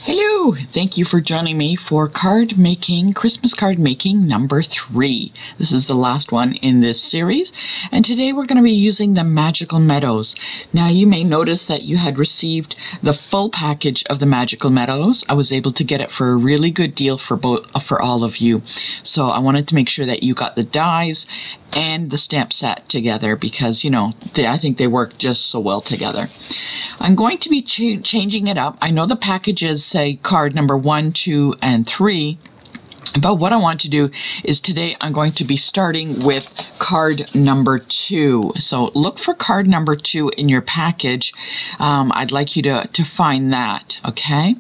Hello, thank you for joining me for Christmas card making number 3. This is the last one in this series, and today we're going to be using the Magical Meadows. Now you may notice that you had received the full package of the Magical Meadows. I was able to get it for a really good deal for all of you. So I wanted to make sure that you got the dies and the stamp set together because, you know, I think they work just so well together. I'm going to be changing it up. I know the packages say card number 1, 2, and 3. But what I want to do is today I'm going to be starting with card number 2. So look for card number 2 in your package. I'd like you to find that, okay?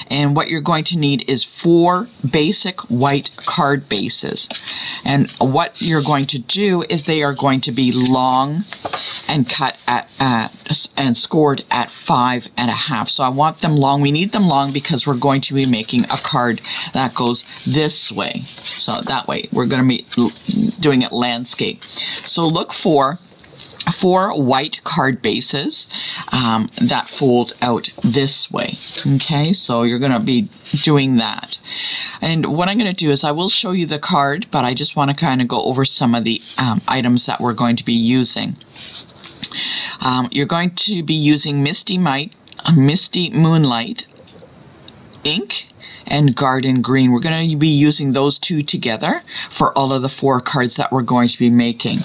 And what you're going to need is 4 basic white card bases. And what you're going to do is they are going to be long and cut and scored at 5.5. So I want them long. We need them long because we're going to be making a card that goes this way. So that way we're going to be doing it landscape. So look for 4 white card bases that fold out this way. Okay, so you're going to be doing that. And what I'm going to do is I will show you the card, but I just want to kind of go over some of the items that we're going to be using. You're going to be using Misty Moonlight ink and Garden Green. We're going to be using those 2 together for all of the 4 cards that we're going to be making.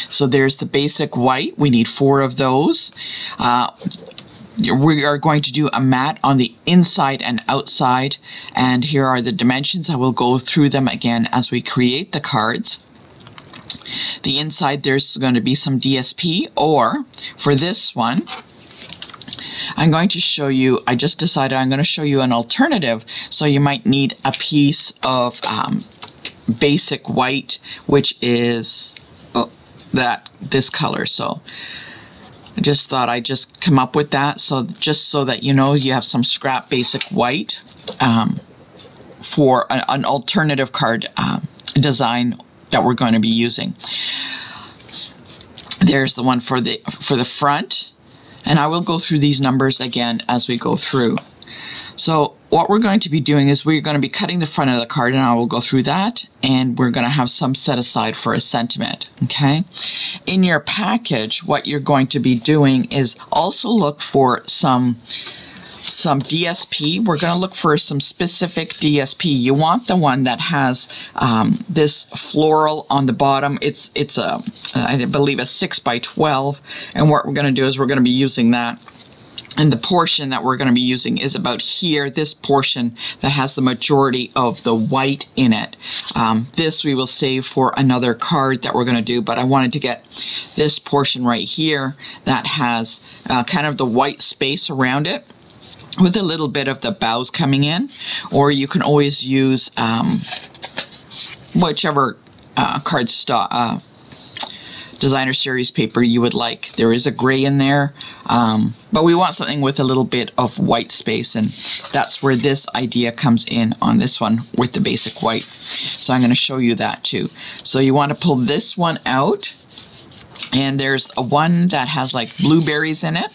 So there's the basic white. We need 4 of those. We are going to do a mat on the inside and outside, and here are the dimensions. I will go through them again as we create the cards. The inside, there's going to be some DSP, or for this one, I'm going to show you, I just decided I'm going to show you an alternative. So you might need a piece of basic white, which is this color. So I just thought I'd just come up with that. So just so that you know, you have some scrap basic white for an alternative card design that we're going to be using. There's the one for the front. And I will go through these numbers again as we go through. So what we're going to be doing is we're going to be cutting the front of the card, and I will go through that, and we're going to have some set aside for a sentiment, okay? In your package, what you're going to be doing is also look for some DSP. We're going to look for some specific DSP. You want the one that has this floral on the bottom. It's I believe a 6x12, and what we're going to do is we're going to be using that. And the portion that we're going to be using is about here, this portion that has the majority of the white in it. This we will save for another card that we're going to do, but I wanted to get this portion right here that has kind of the white space around it, with a little bit of the boughs coming in, or you can always use whichever cardstock designer series paper you would like. There is a gray in there, but we want something with a little bit of white space, and that's where this idea comes in on this one with the basic white. So I'm going to show you that too. So you want to pull this one out, and there's a one that has like blueberries in it.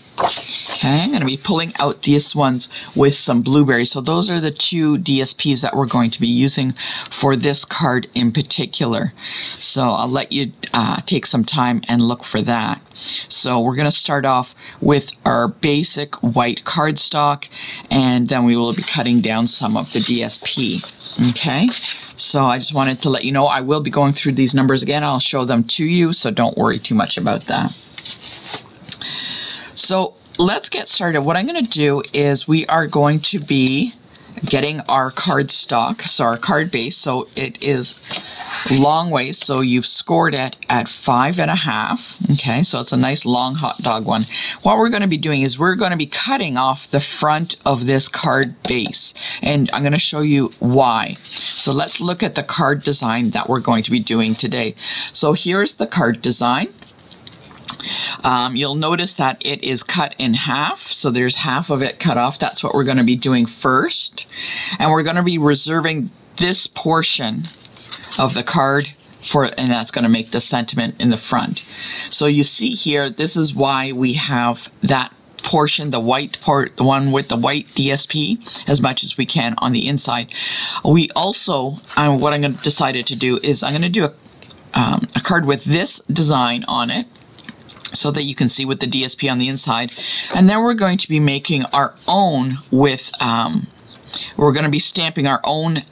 Okay, I'm going to be pulling out these ones with some blueberries. So those are the 2 DSPs that we're going to be using for this card in particular. So I'll let you take some time and look for that. So we're going to start off with our basic white cardstock, and then we will be cutting down some of the DSP. Okay, so I just wanted to let you know I will be going through these numbers again. I'll show them to you, so don't worry too much about that. So let's get started. What I'm going to do is we are going to be getting our cardstock, so our card base. So it is long waist, so you've scored it at 5.5. Okay, so it's a nice long hot dog one. What we're going to be doing is we're going to be cutting off the front of this card base, and I'm going to show you why. So let's look at the card design that we're going to be doing today. So here's the card design. You'll notice that it is cut in half, so there's half of it cut off. That's what we're going to be doing first, and we're going to be reserving this portion of the card and that's going to make the sentiment in the front. So you see here, this is why we have that portion, the white part, the one with the white DSP, as much as we can on the inside. We also, what I'm decided to do is I'm going to do a card with this design on it, so that you can see with the DSP on the inside. And then we're going to be making our own with, we're going to be stamping our own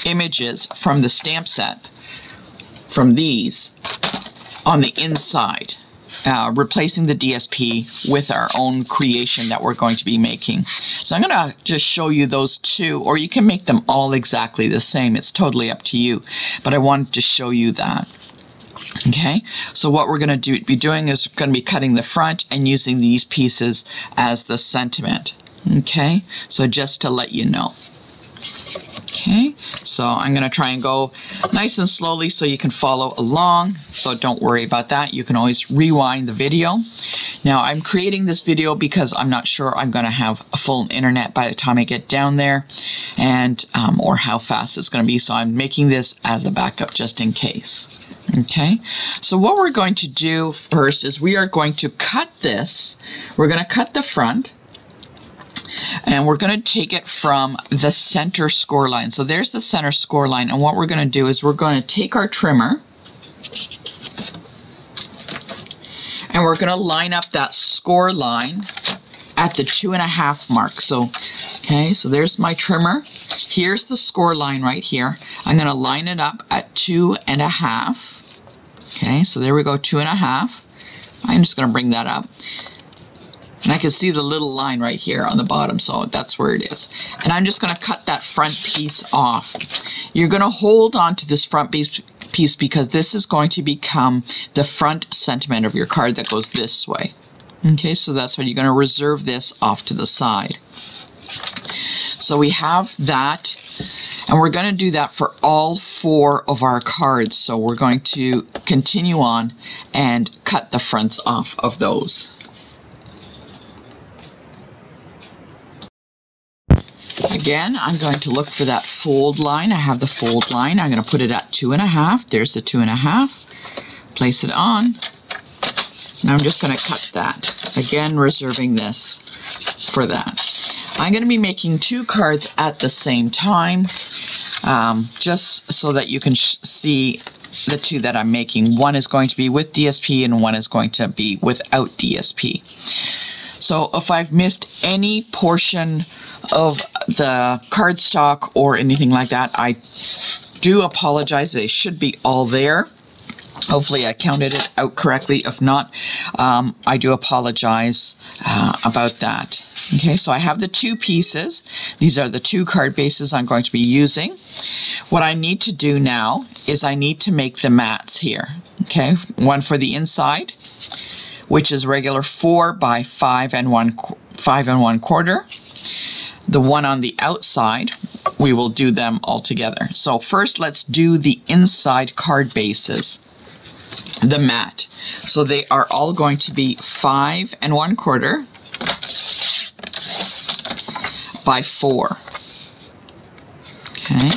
images from the stamp set, from these, on the inside. Replacing the DSP with our own creation that we're going to be making. So I'm going to just show you those two, or you can make them all exactly the same. It's totally up to you. But I wanted to show you that. Okay, so what we're going to be doing is going to be cutting the front and using these pieces as the sentiment. Okay, so just to let you know. Okay, so I'm going to try and go nice and slowly so you can follow along. So don't worry about that. You can always rewind the video. Now I'm creating this video because I'm not sure I'm going to have a full internet by the time I get down there, and or how fast it's going to be. So I'm making this as a backup just in case. Okay, so what we're going to do first is we are going to cut this. We're going to cut the front, and we're going to take it from the center score line. So there's the center score line, and what we're going to do is we're going to take our trimmer and we're going to line up that score line at the 2.5 mark. So, okay, so there's my trimmer. Here's the score line right here. I'm going to line it up at 2.5. Okay, so there we go, 2.5. I'm just going to bring that up. And I can see the little line right here on the bottom, so that's where it is. And I'm just going to cut that front piece off. You're going to hold on to this front piece because this is going to become the front sentiment of your card that goes this way. Okay, so that's why you're going to reserve this off to the side. So we have that, and we're going to do that for all 4 of our cards. So we're going to continue on and cut the fronts off of those. Again, I'm going to look for that fold line. I have the fold line. I'm going to put it at 2.5. There's the 2.5. Place it on. And I'm just going to cut that. Again, reserving this for that. I'm going to be making 2 cards at the same time, just so that you can see the 2 that I'm making. One is going to be with DSP and one is going to be without DSP. So if I've missed any portion of the cardstock or anything like that, I do apologize. They should be all there. Hopefully I counted it out correctly. If not, I do apologize about that. Okay, so I have the 2 pieces. These are the 2 card bases I'm going to be using. What I need to do now is I need to make the mats here. Okay, one for the inside, which is regular 4 by 5 1/4. The one on the outside, we will do them all together. So first let's do the inside card bases, the mat. So they are all going to be 5 1/4 by 4. Okay.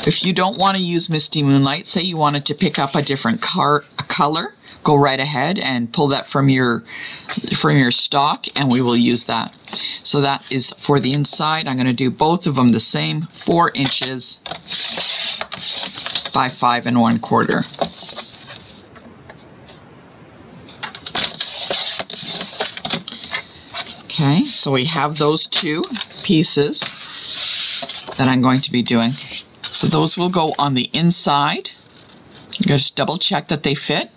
If you don't want to use Misty Moonlight, say you wanted to pick up a different color, go right ahead and pull that from your stock, and we will use that. So that is for the inside. I'm going to do both of them the same, 4 inches by 5 1/4. Okay, so we have those 2 pieces that I'm going to be doing. So those will go on the inside. Just double check that they fit.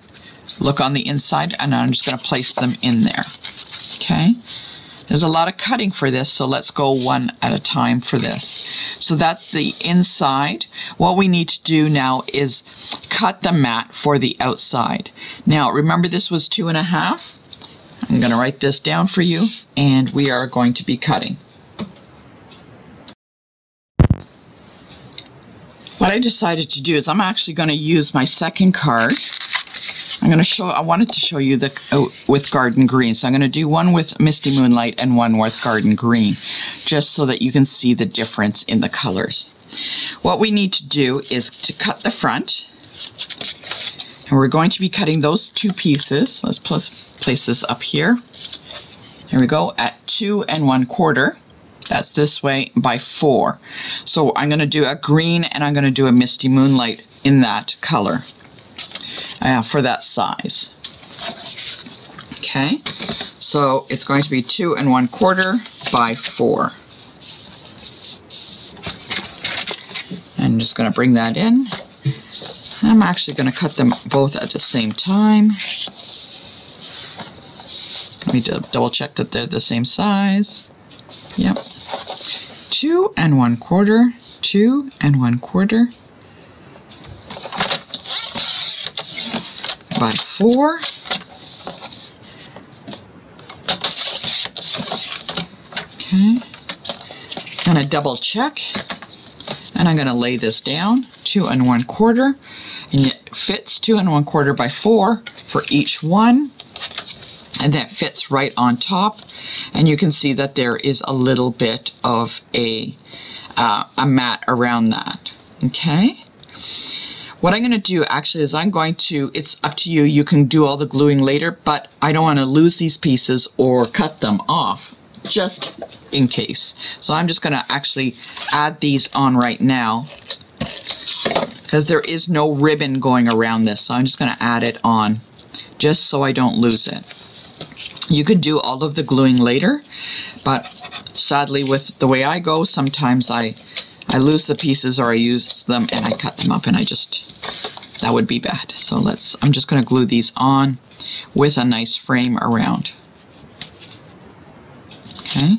Look on the inside, and I'm just going to place them in there. Okay, there's a lot of cutting for this, so let's go one at a time for this. So that's the inside. What we need to do now is cut the mat for the outside. Now remember, this was 2.5. I'm going to write this down for you, and we are going to be cutting. What I decided to do is I'm actually going to use my second card. I wanted to show you the with Garden Green. So I'm going to do one with Misty Moonlight and one with Garden Green, just so that you can see the difference in the colors. What we need to do is to cut the front, and we're going to be cutting those 2 pieces. Let's place this up here. There we go, at 2 1/4. That's this way by 4. So I'm going to do a green and I'm going to do a misty moonlight in that color for that size. Okay, so it's going to be 2 1/4 by 4. I'm just going to bring that in. I'm actually going to cut them both at the same time. Let me double check that they're the same size. Yep. 2 1/4, 2 1/4 by 4. Okay. I'm going to double check, and I'm going to lay this down. 2 1/4, and it fits 2 1/4 by 4 for each one, and that fits right on top. And you can see that there is a little bit of a mat around that. Okay. What I'm going to do actually is it's up to you. You can do all the gluing later, but I don't want to lose these pieces or cut them off, just in case. So I'm just going to actually add these on right now, because there is no ribbon going around this. So I'm just going to add it on just so I don't lose it. You could do all of the gluing later, but sadly with the way I go, sometimes I lose the pieces, or I use them and I cut them up, and that would be bad. So I'm just going to glue these on with a nice frame around. Okay,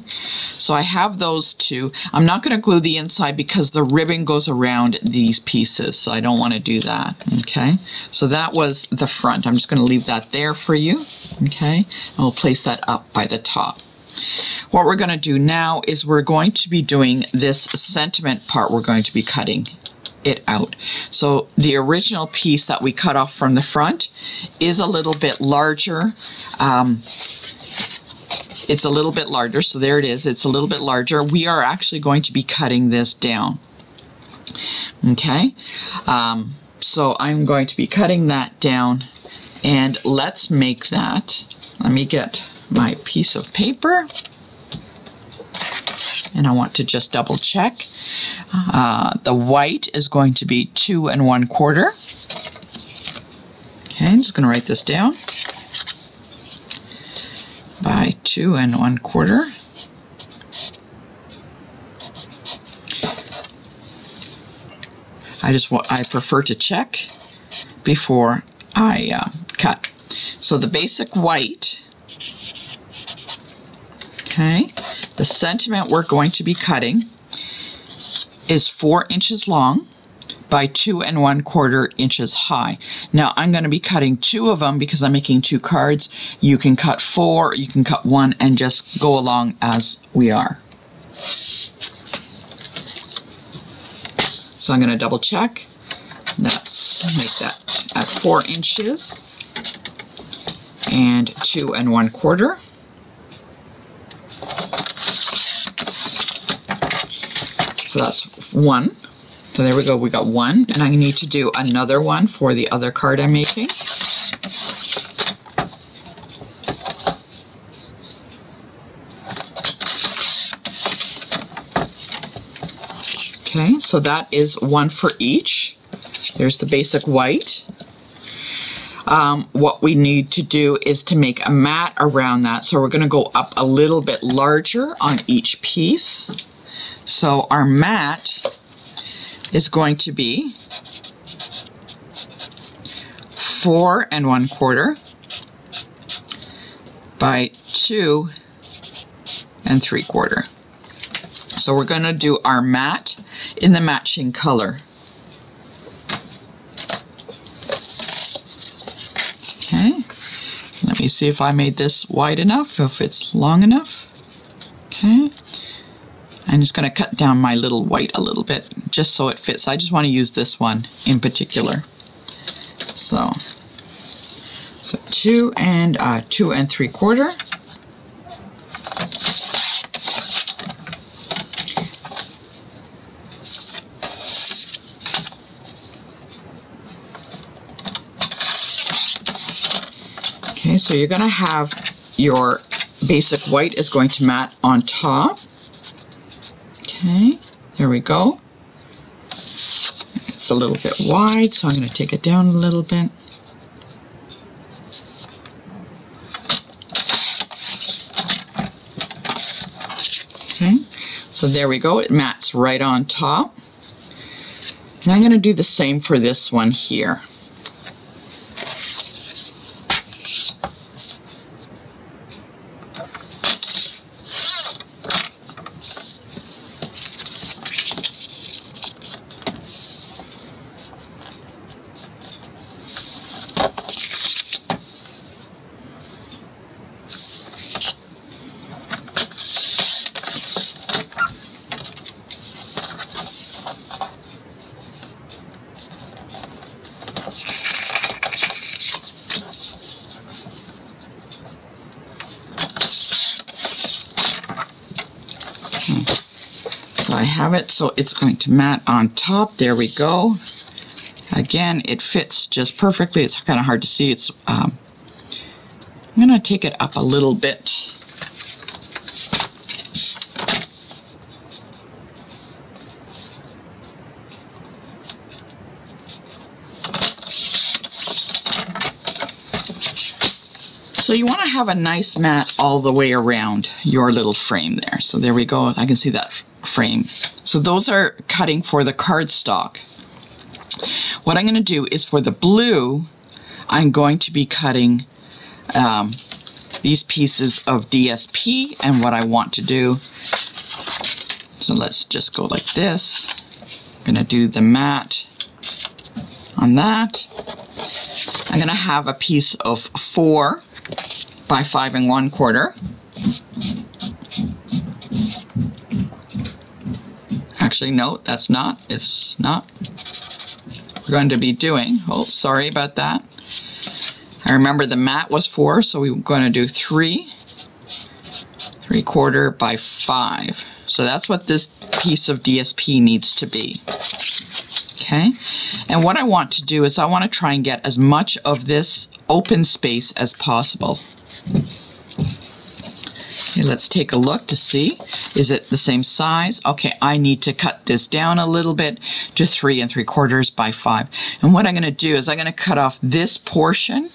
so I have those two. I'm not going to glue the inside because the ribbon goes around these pieces, so I don't want to do that. Okay, so that was the front. I'm just going to leave that there for you. Okay, and we'll place that up by the top. What we're going to do now is we're going to be doing this sentiment part. We're going to be cutting it out. So the original piece that we cut off from the front is a little bit larger. It's a little bit larger, so there it is. It's a little bit larger. We are actually going to be cutting this down. Okay, so I'm going to be cutting that down, and let's make that. Let me get my piece of paper, and I want to just double check. The white is going to be 2 1/4. Okay, I'm just going to write this down. By 2 1/4. I prefer to check before I cut. So the basic white, okay, the sentiment we're going to be cutting is 4 inches long by 2 1/4 inches high. Now I'm going to be cutting 2 of them because I'm making 2 cards. You can cut 4, you can cut 1, and just go along as we are. So I'm going to double check. Let's make that at 4 inches and 2 1/4. So that's 1. So there we go, we got 1, and I need to do another one for the other card I'm making. Okay, so that is 1 for each. There's the basic white. What we need to do is to make a mat around that. So we're going to go up a little bit larger on each piece. So our mat is going to be 4 1/4 by 2 3/4. So we're going to do our mat in the matching color. Okay, let me see if I made this wide enough, if it's long enough. Okay, I'm just going to cut down my little white a little bit just so it fits. I just want to use this one in particular. So 2 3/4. So you're going to have your basic white is going to mat on top. Okay, there we go. It's a little bit wide, so I'm going to take it down a little bit. Okay, so there we go. It mats right on top. And I'm going to do the same for this one here. So I have it, so it's going to mat on top. There we go. Again, it fits just perfectly. It's kind of hard to see. It's I'm going to take it up a little bit. So you want to have a nice mat all the way around your little frame there. So there we go. I can see that frame. So those are cutting for the cardstock. What I'm going to do is for the blue, I'm going to be cutting these pieces of DSP, and what I want to do, so let's just go like this. I'm going to do the mat on that. I'm going to have a piece of 4 by 5 1/4. Actually, no, that's not. It's not. We're going to be doing, oh, sorry about that. I remember the mat was 4, so we're going to do 3 3/4 by 5. So that's what this piece of DSP needs to be. Okay, and what I want to do is I want to try and get as much of this open space as possible. Okay, let's take a look to see, is it the same size? Okay, I need to cut this down a little bit to 3 3/4 by 5. And what I'm going to do is I'm going to cut off this portion,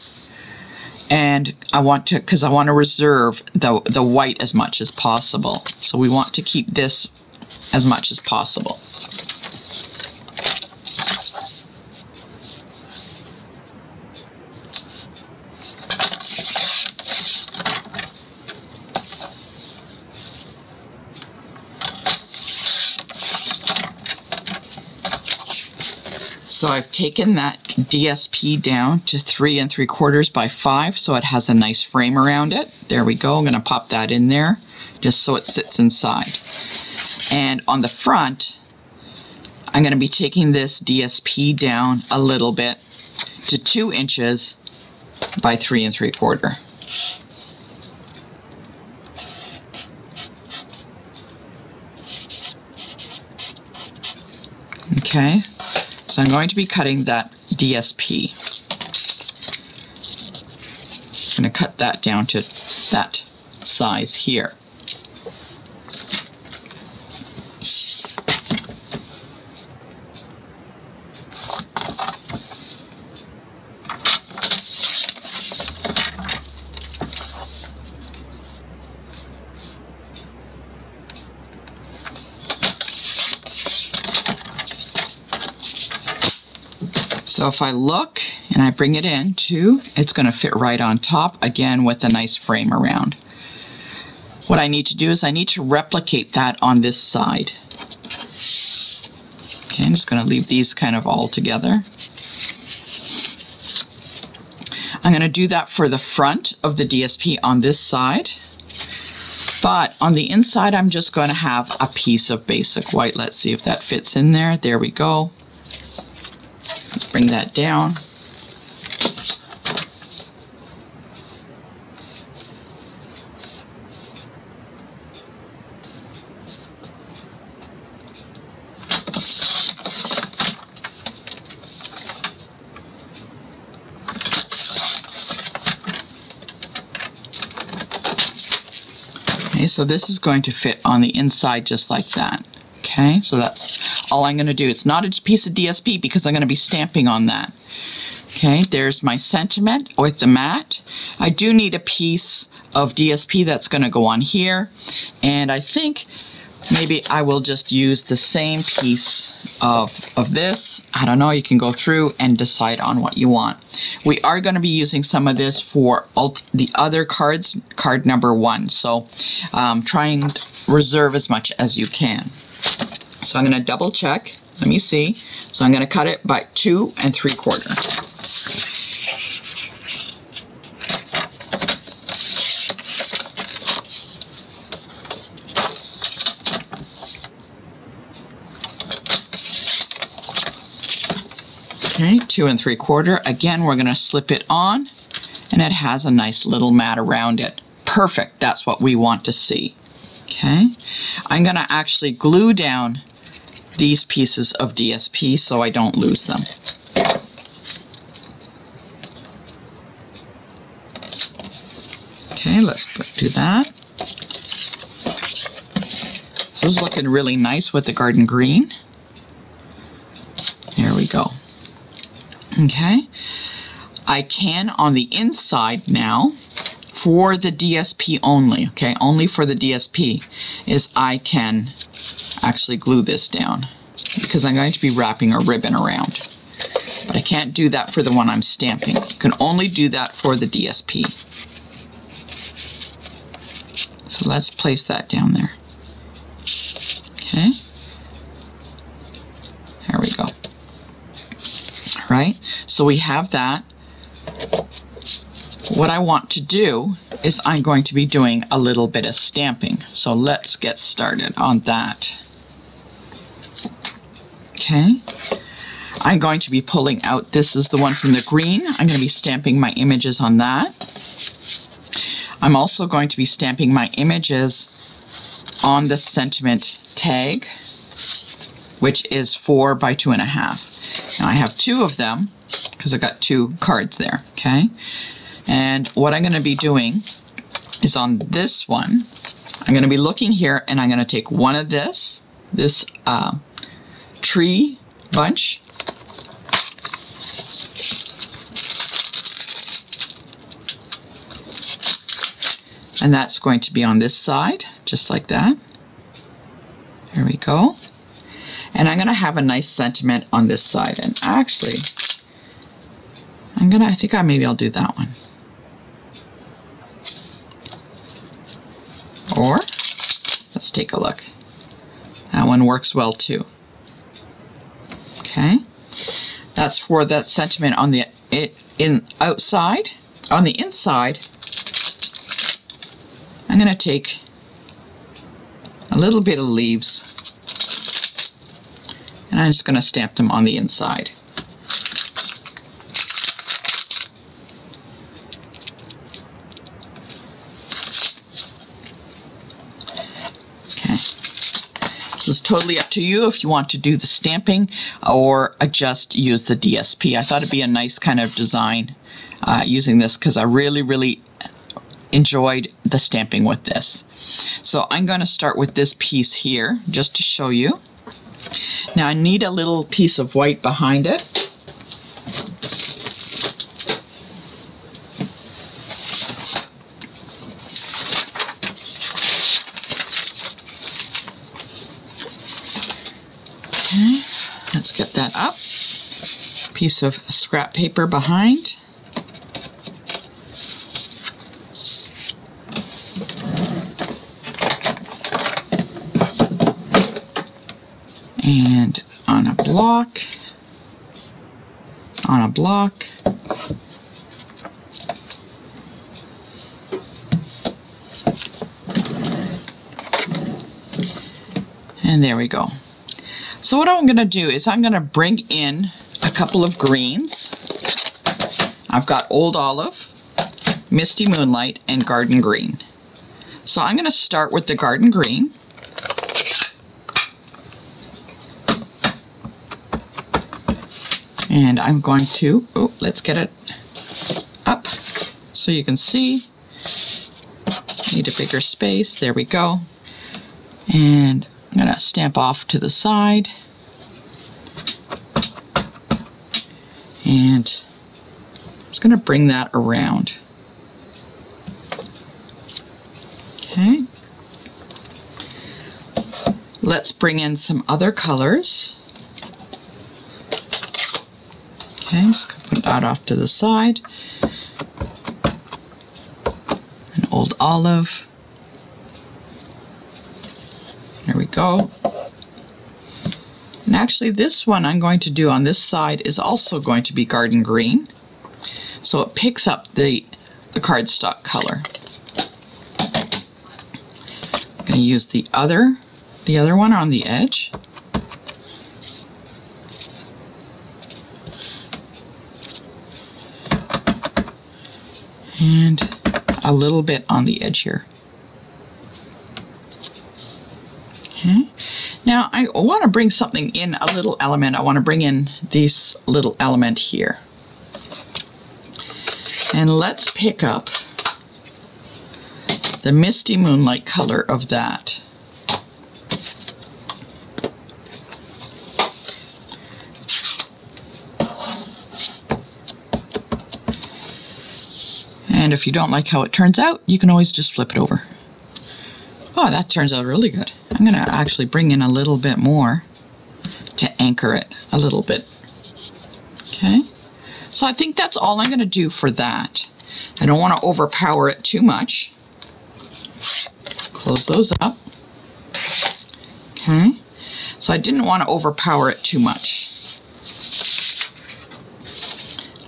and I want to, because I want to reserve the white as much as possible. So we want to keep this as much as possible. So I've taken that DSP down to 3 3/4 by 5, so it has a nice frame around it. There we go. I'm going to pop that in there just so it sits inside. And on the front, I'm going to be taking this DSP down a little bit to 2 inches by 3 3/4. Okay. So I'm going to be cutting that DSP. I'm going to cut that down to that size here. So if I look and I bring it in too, it's going to fit right on top, again with a nice frame around. What I need to do is I need to replicate that on this side. Okay, I'm just going to leave these kind of all together. I'm going to do that for the front of the DSP on this side. But on the inside, I'm just going to have a piece of basic white. Let's see if that fits in there. There we go. Let's bring that down. so this is going to fit on the inside just like that. Okay, so that's all I'm going to do. It's not a piece of DSP because I'm going to be stamping on that. Okay, there's my sentiment with the mat. I do need a piece of DSP that's going to go on here, and I think maybe I will just use the same piece of this. I don't know, you can go through and decide on what you want. We are going to be using some of this for the other cards, card number 1, so try and reserve as much as you can. So I'm going to double check. Let me see. So I'm going to cut it by 2 3/4. Okay, 2 3/4. Again, we're going to slip it on, and it has a nice little mat around it. Perfect. That's what we want to see. Okay, I'm going to actually glue down these pieces of DSP so I don't lose them. Okay, let's do that. This is looking really nice with the garden green. There we go. Okay, I can on the inside now, for the DSP only, okay, only for the DSP, is I can actually glue this down because I'm going to be wrapping a ribbon around. But I can't do that for the one I'm stamping. You can only do that for the DSP. So let's place that down there. Okay. There we go. All right, so we have that. What I want to do is I'm going to be doing a little bit of stamping. So let's get started on that. Okay. I'm going to be pulling out, this is the one from the green. I'm going to be stamping my images on that. I'm also going to be stamping my images on the sentiment tag, which is 4 by 2.5. Now I have 2 of them because I got 2 cards there, okay? And what I'm going to be doing is on this one, I'm going to be looking here and I'm going to take one of this tree bunch, and that's going to be on this side, just like that. There we go. And I'm going to have a nice sentiment on this side. And actually, I think maybe I'll do that one. Or, let's take a look. That one works well too. Okay. That's for that sentiment on the outside. On the inside, I'm going to take a little bit of leaves and I'm just going to stamp them on the inside. Okay. This is totally up to you if you want to do the stamping or just use the DSP. I thought it'd be a nice kind of design using this because I really enjoyed the stamping with this. So I'm going to start with this piece here just to show you. Now I need a little piece of white behind it. Okay, let's get that up. Piece of scrap paper behind. And on a block, and there we go. So what I'm going to do is I'm going to bring in a couple of greens. I've got Old Olive, Misty Moonlight, and Garden Green. So I'm going to start with the Garden Green. And I'm going to, let's get it up so you can see. Need a bigger space. There we go. And I'm going to stamp off to the side. And I'm just going to bring that around. Okay. Let's bring in some other colors. Okay, I'm just going to put that off to the side. An old olive. There we go. And actually this one I'm going to do on this side is also going to be garden green. So it picks up the cardstock color. I'm going to use the other one on the edge. And a little bit on the edge here. Okay. Now I want to bring something in, a little element. I want to bring in this little element here. And let's pick up the Misty Moonlight color of that. And if you don't like how it turns out, you can always just flip it over. Oh, that turns out really good. I'm going to actually bring in a little bit more to anchor it a little bit. Okay. So I think that's all I'm going to do for that. I don't want to overpower it too much. Close those up. Okay. So I didn't want to overpower it too much.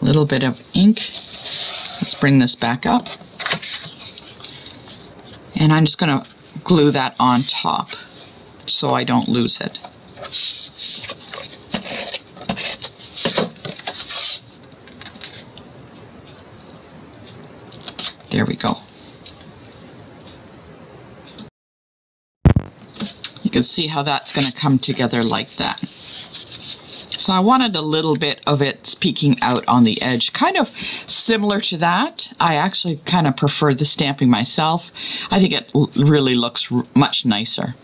A little bit of ink. Let's bring this back up. And I'm just going to glue that on top so I don't lose it. There we go. You can see how that's going to come together like that. So I wanted a little bit of it peeking out on the edge, kind of similar to that. I actually kind of prefer the stamping myself. I think it really looks much nicer.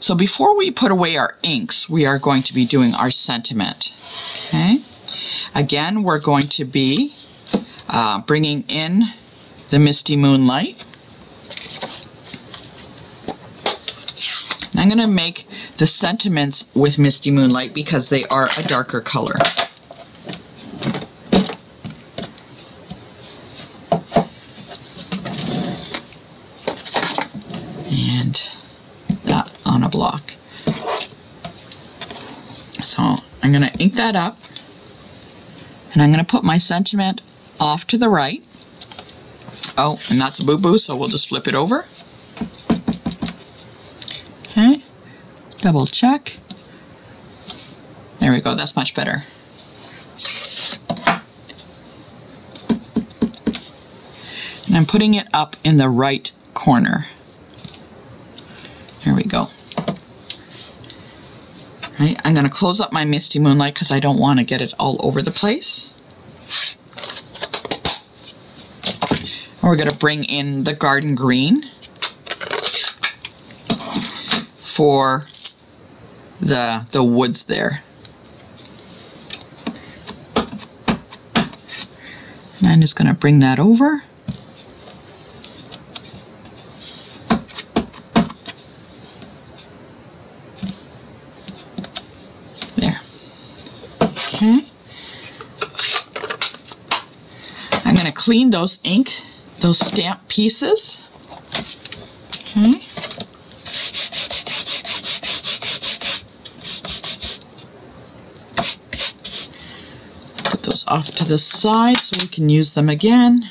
So before we put away our inks, we are going to be doing our sentiment. Okay. Again, we're going to be bringing in the Misty Moonlight. And I'm going to make the sentiments with Misty Moonlight because they are a darker color. And that on a block. So I'm going to ink that up. And I'm going to put my sentiment off to the right. Oh, and that's a boo-boo, so we'll just flip it over. Okay, double check. There we go, that's much better. And I'm putting it up in the right corner. There we go. Right, I'm going to close up my Misty Moonlight because I don't want to get it all over the place. We're going to bring in the garden green for the woods there. And I'm just going to bring that over. There. Okay. I'm going to clean those stamp pieces. Okay. Put those off to the side so we can use them again.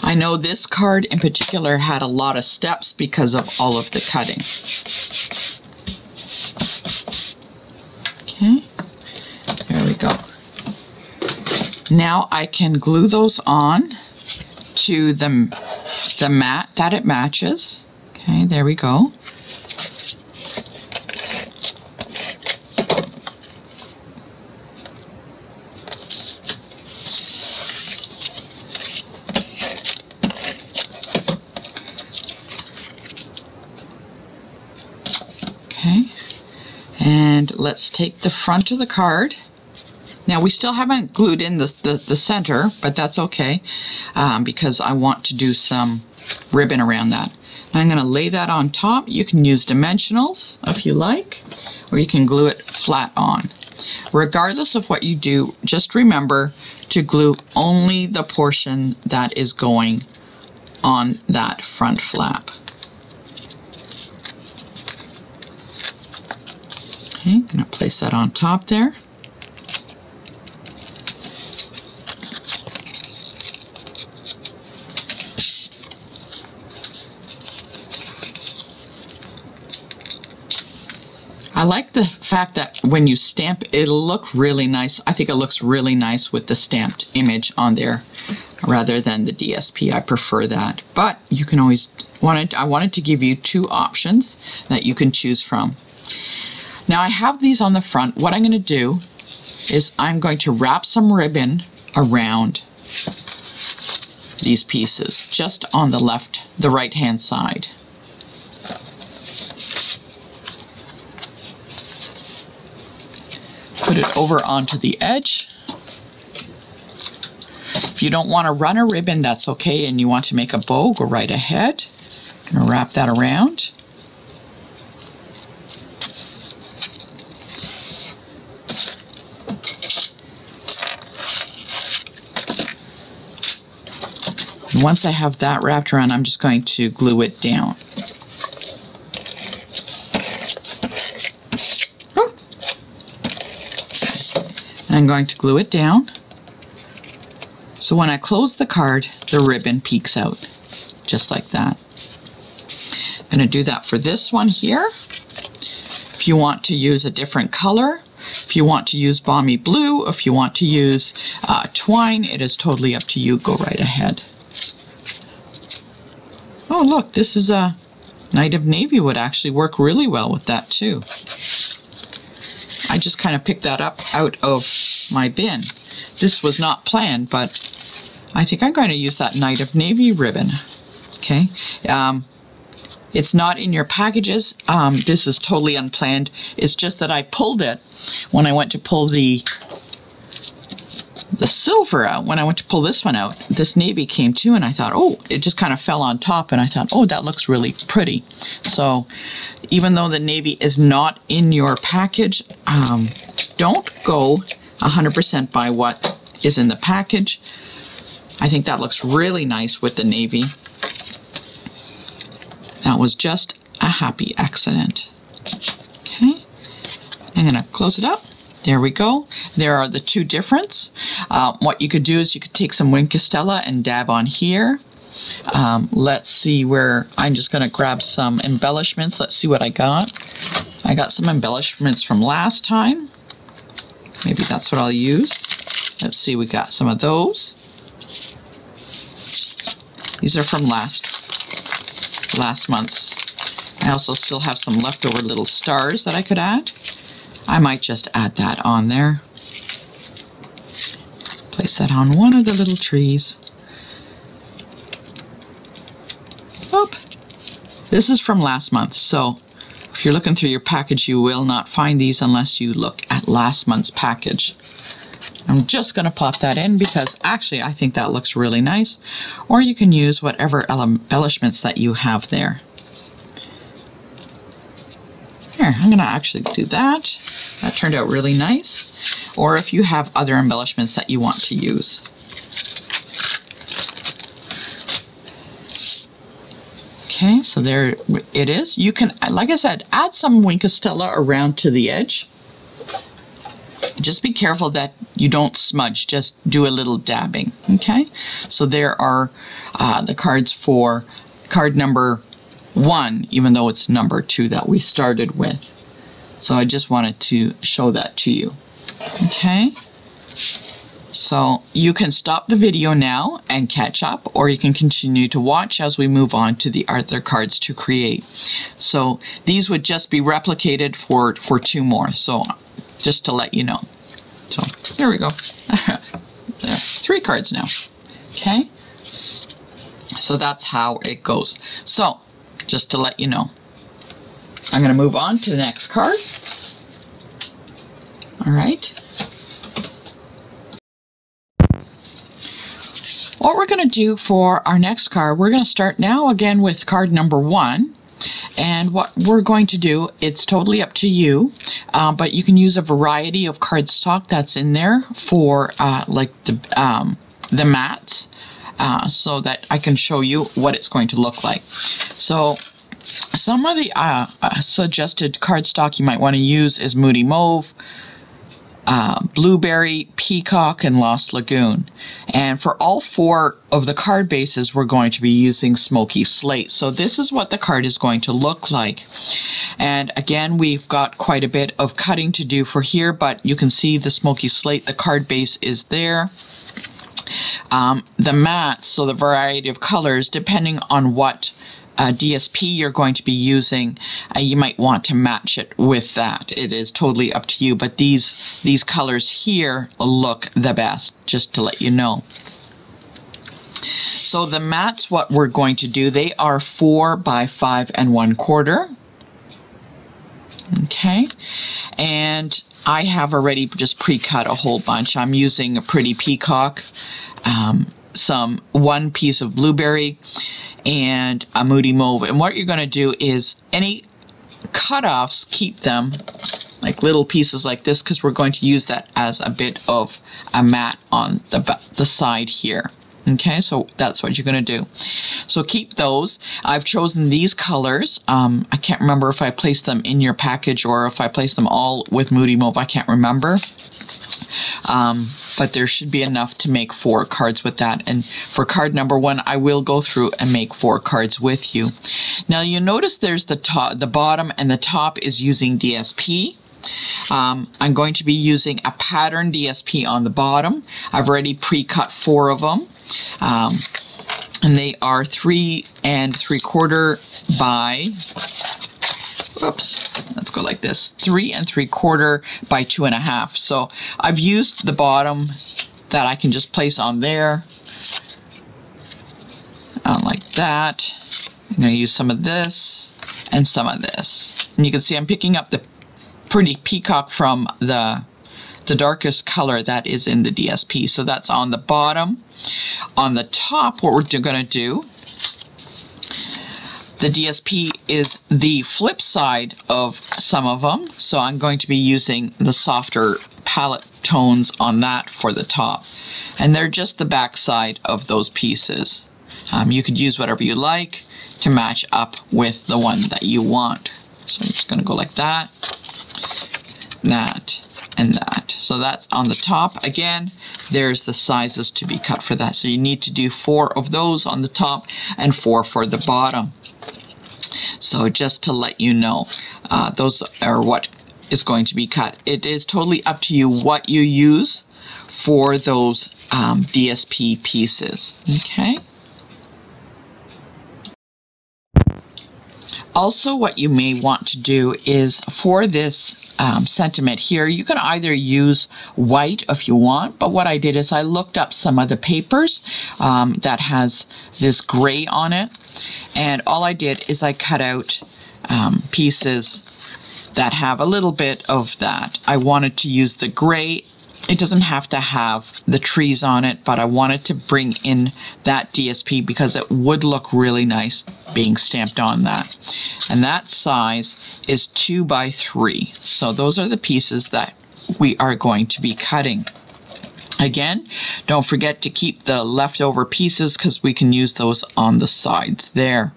I know this card in particular had a lot of steps because of all of the cutting. Okay, there we go. Now I can glue those on to the mat that it matches. Okay, there we go. let's take the front of the card. Now we still haven't glued in the center, but that's okay because I want to do some ribbon around that. I'm going to lay that on top. You can use dimensionals if you like, or you can glue it flat on. Regardless of what you do, just remember to glue only the portion that is going on that front flap. Okay, I'm going to place that on top there. I like the fact that when you stamp, it'll look really nice. I think it looks really nice with the stamped image on there rather than the DSP. I prefer that. But you can always, I wanted to give you two options that you can choose from. Now I have these on the front. What I'm going to do is I'm going to wrap some ribbon around these pieces, just on the right hand side. Put it over onto the edge. If you don't want to run a ribbon, that's okay, and you want to make a bow, go right ahead. I'm going to wrap that around. And once I have that wrapped around, I'm just going to glue it down. I'm going to glue it down, so when I close the card, the ribbon peeks out, just like that. I'm going to do that for this one here. If you want to use a different color, if you want to use balmy blue, if you want to use twine, it is totally up to you. Go right ahead. Oh look, this is a Night of Navy would actually work really well with that too. I just kind of picked that up out of my bin. This was not planned, but I think I'm going to use that Night of Navy ribbon. Okay, it's not in your packages. This is totally unplanned. It's just that I pulled it when I went to pull the silver out. When I went to pull this one out, this navy came too, and I thought, oh, it just kind of fell on top, and I thought, oh, that looks really pretty. So even though the navy is not in your package, don't go 100% by what is in the package. I think that looks really nice with the navy. That was just a happy accident. Okay, I'm gonna close it up. There we go. There are the two difference. What you could do is you could take some Wink Castella and dab on here. Let's see where, I'm just going to grab some embellishments. Let's see what I got. I got some embellishments from last time. Maybe that's what I'll use. Let's see, we got some of those. These are from last month's. I also still have some leftover little stars that I could add. I might just add that on there. Place that on one of the little trees. Oh, this is from last month, so if you're looking through your package, you will not find these unless you look at last month's package. I'm just going to pop that in because actually I think that looks really nice. Or you can use whatever embellishments that you have there. Here, I'm going to actually do that. That turned out really nice. Or if you have other embellishments that you want to use. Okay, so there it is. You can, like I said, add some Wink Castella around to the edge. Just be careful that you don't smudge, just do a little dabbing, okay? So there are the cards for card number 1, even though it's number 2 that we started with. So I just wanted to show that to you, okay? So you can stop the video now and catch up, or you can continue to watch as we move on to the other cards to create. So these would just be replicated for 2 more, so just to let you know. So there we go. There, 3 cards now, okay? So that's how it goes. So just to let you know, I'm going to move on to the next card. All right. What we're going to do for our next card, we're going to start now again with card number 1. And what we're going to do, it's totally up to you, but you can use a variety of cardstock that's in there for like the mats, so that I can show you what it's going to look like. So some of the suggested cardstock you might want to use is Moody Mauve, Blueberry, Peacock, and Lost Lagoon. And for all 4 of the card bases, we're going to be using Smoky Slate. So this is what the card is going to look like. And again, we've got quite a bit of cutting to do for here, but you can see the Smoky Slate, the card base is there. The mats, so the variety of colors, depending on what DSP you're going to be using, you might want to match it with that. It is totally up to you, but these colors here look the best, just to let you know. So the mats, what we're going to do, they are 4 by 5 1/4. Okay, and I have already just pre-cut a whole bunch. I'm using a pretty peacock, one piece of blueberry, and a Moody Mauve. And what you're going to do is any cutoffs, keep them like little pieces like this, because we're going to use that as a bit of a mat on the side here. Okay, so that's what you're going to do. So keep those. I've chosen these colors. I can't remember if I placed them in your package or if I placed them all with Moody Mauve. I can't remember. But there should be enough to make 4 cards with that. And for card number 1, I will go through and make 4 cards with you. Now you notice there's the top, the bottom, and the top is using DSP. I'm going to be using a pattern DSP on the bottom. I've already pre-cut 4 of them. And they are 3 3/4 by, whoops, let's go like this, 3 3/4 by 2.5. So I've used the bottom that I can just place on there, like that. I'm going to use some of this and some of this. And you can see I'm picking up the pretty peacock from the darkest color that is in the DSP. So that's on the bottom. On the top, what we're going to do, the DSP is the flip side of some of them. So I'm going to be using the softer palette tones on that for the top. And they're just the back side of those pieces. You could use whatever you like to match up with the one that you want. So I'm just going to go like that, that, and that. So that's on the top. Again, there's the sizes to be cut for that. So you need to do 4 of those on the top and 4 for the bottom. So just to let you know, those are what is going to be cut. It is totally up to you what you use for those DSP pieces. Okay. Also, what you may want to do is for this sentiment here, you can either use white if you want, but what I did is I looked up some of the papers that has this gray on it, and all I did is I cut out pieces that have a little bit of that. I wanted to use the gray. It doesn't have to have the trees on it, but I wanted to bring in that DSP because it would look really nice being stamped on that. And that size is 2 by 3. So those are the pieces that we are going to be cutting. Again, don't forget to keep the leftover pieces because we can use those on the sides there.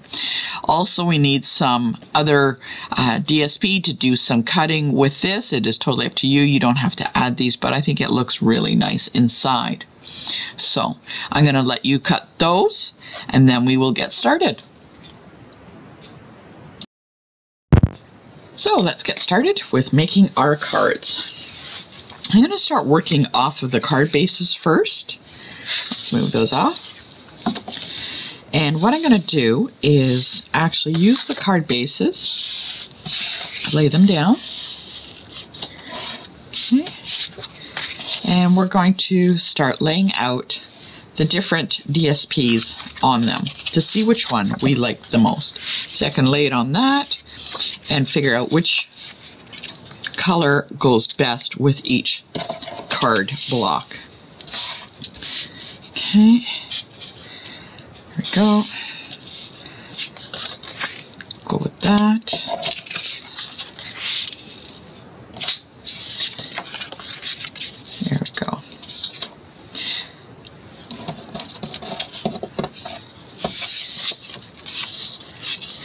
Also, we need some other DSP to do some cutting with this. It is totally up to you. You don't have to add these, but I think it looks really nice inside. So I'm going to let you cut those and then we will get started. So let's get started with making our cards. I'm going to start working off of the card bases first. Let's move those off. And what I'm going to do is actually use the card bases, lay them down. Okay. And we're going to start laying out the different DSPs on them to see which one we like the most. So I can lay it on that and figure out which color goes best with each card block. Okay, there we go. Go with that. There we go.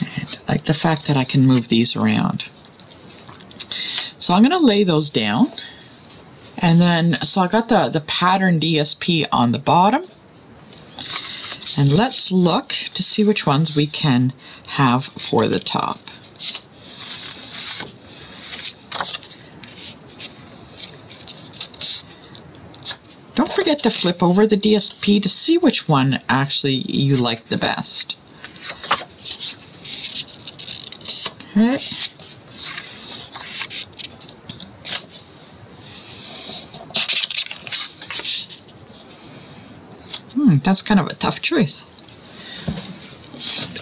And I like the fact that I can move these around. So I'm going to lay those down. And then, so I got the pattern DSP on the bottom. And let's look to see which ones we can have for the top. Don't forget to flip over the DSP to see which one actually you like the best. Okay. That's kind of a tough choice.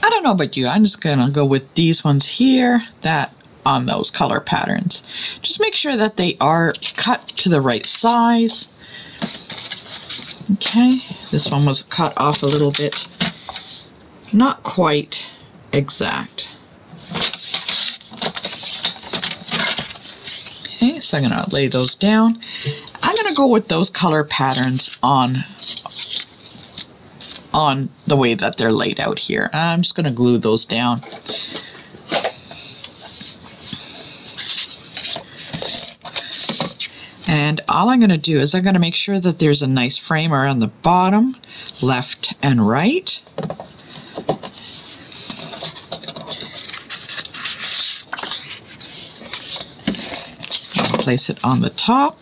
I don't know about you. I'm just gonna go with these ones here, that on those color patterns. Just make sure that they are cut to the right size. Okay, this one was cut off a little bit. Not quite exact. Okay, so I'm gonna lay those down. I'm gonna go with those color patterns on the way that they're laid out here. I'm just going to glue those down. And all I'm going to do is I'm going to make sure that there's a nice frame around the bottom, left and right. I'll place it on the top,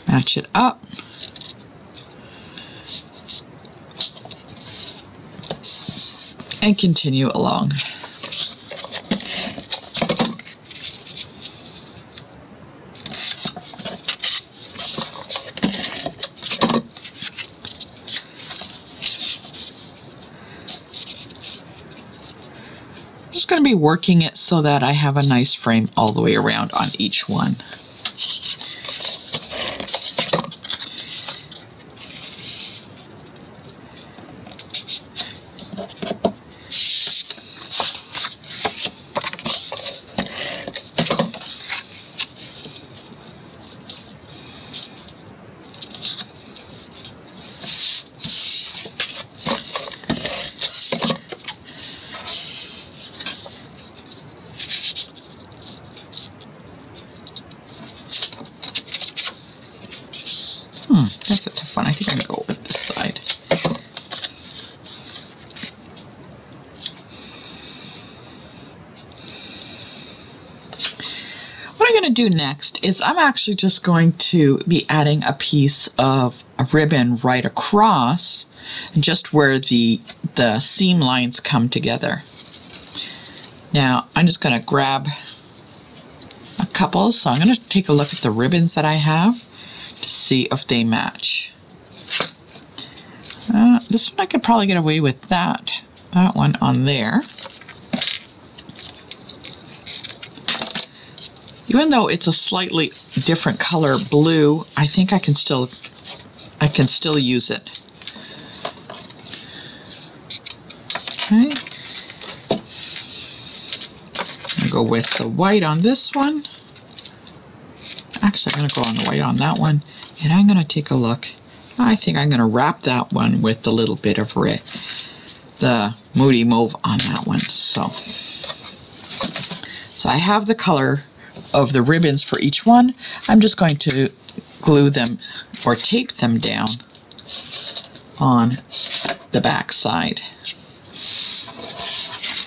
match it up. And continue along. I'm just going to be working it so that I have a nice frame all the way around on each one. That's a tough one. I think I can go with this side. What I'm going to do next is I'm actually just going to be adding a piece of a ribbon right across, just where the seam lines come together. Now I'm just going to grab a couple, so I'm going to take a look at the ribbons that I have to see if they match. This one I could probably get away with that one on there. Even though it's a slightly different color blue, I think I can still use it. Okay. I'll go with the white on this one. Actually, I'm going to go on the white on that one, and I'm going to take a look. I think I'm going to wrap that one with a little bit of red, the Moody Mauve on that one. So I have the color of the ribbons for each one. I'm just going to glue them or tape them down on the back side.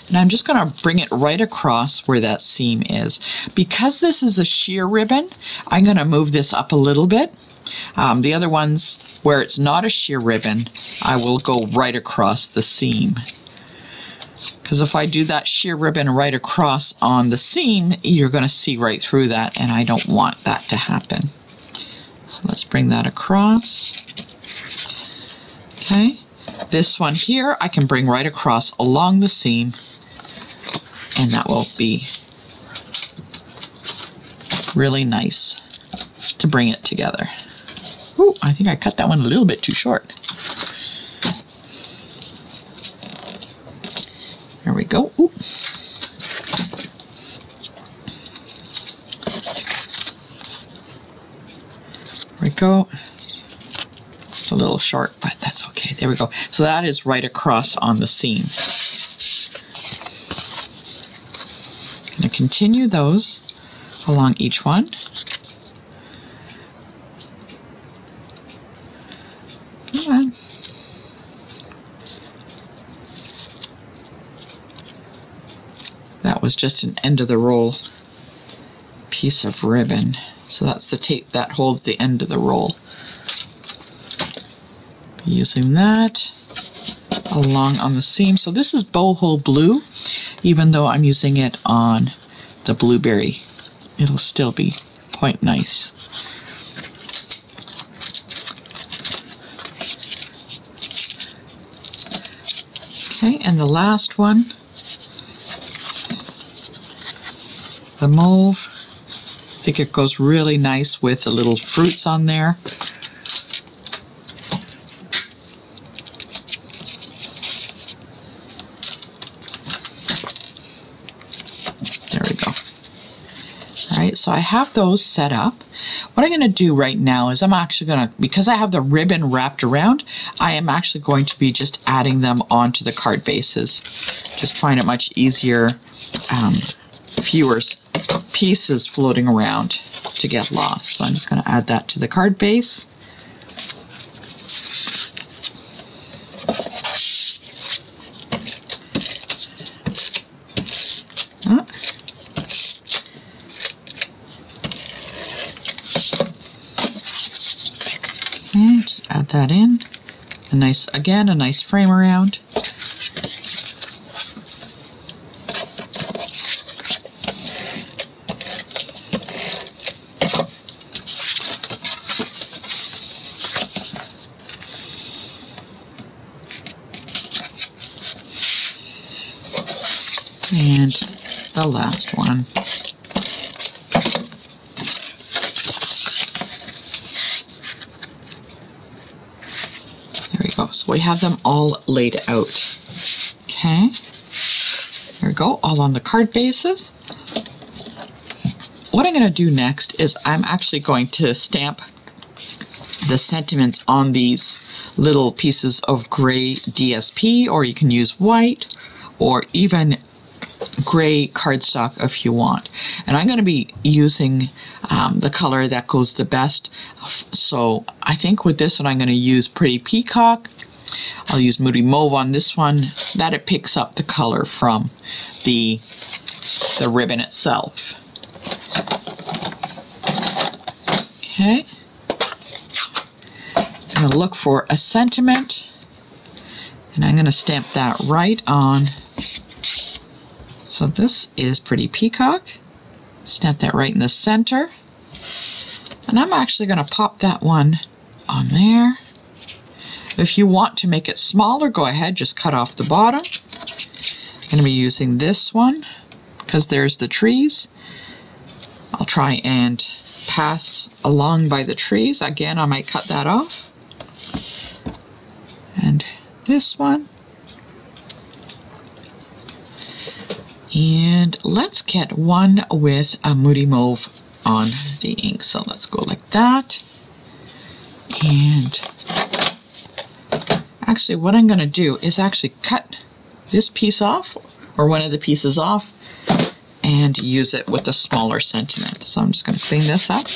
And I'm just going to bring it right across where that seam is. Because this is a sheer ribbon, I'm going to move this up a little bit. The other ones, where it's not a sheer ribbon, I will go right across the seam. Because if I do that sheer ribbon right across on the seam, you're going to see right through that, and I don't want that to happen. So let's bring that across. Okay. This one here, I can bring right across along the seam, and that will be really nice to bring it together. Ooh, I think I cut that one a little bit too short. There we go. Ooh. There we go. It's a little short, but that's okay. There we go. So that is right across on the seam. I'm going to continue those along each one. Come on. That was just an end of the roll piece of ribbon. So that's the tape that holds the end of the roll. Using that along on the seam. So this is boho blue, even though I'm using it on the blueberry. It'll still be quite nice. Okay, and the last one, the mauve. I think it goes really nice with the little fruits on there. There we go. All right, so I have those set up. What I'm going to do right now is I'm actually going to, because I have the ribbon wrapped around, I am actually going to be just adding them onto the card bases. Just find it much easier, fewer pieces floating around to get lost. So I'm just going to add that to the card base. Okay, just add that in. A nice, again, a nice frame around. And the last one. There we go. So we have them all laid out. Okay. There we go. All on the card bases. What I'm going to do next is I'm actually going to stamp the sentiments on these little pieces of gray DSP, or you can use white, or even gray cardstock if you want. And I'm going to be using the color that goes the best. So I think with this one I'm going to use Pretty Peacock. I'll use Moody Mauve on this one, that it picks up the color from the ribbon itself. Okay. I'm going to look for a sentiment, and I'm going to stamp that right on. So this is Pretty Peacock. Stamp that right in the center. And I'm actually going to pop that one on there. If you want to make it smaller, go ahead, just cut off the bottom. I'm going to be using this one because there's the trees. I'll try and pass along by the trees. Again, I might cut that off. And this one. And let's get one with a Moody Mauve on the ink. So let's go like that. And actually what I'm going to do is actually cut this piece off, or one of the pieces off, and use it with a smaller sentiment. So I'm just going to clean this up.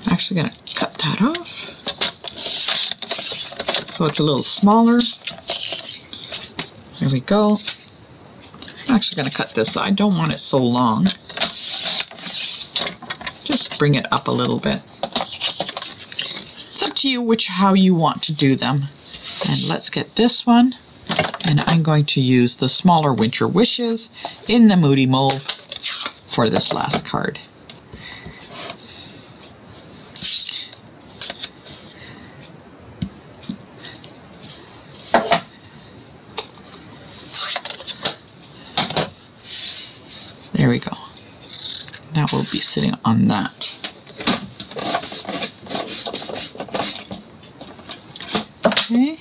Actually going to cut that off so it's a little smaller. There we go. I'm actually going to cut this. I don't want it so long. Just bring it up a little bit. It's up to you how you want to do them. And let's get this one. And I'm going to use the smaller Winter Wishes in the Moody Mauve for this last card. There we go. That will be sitting on that. Okay.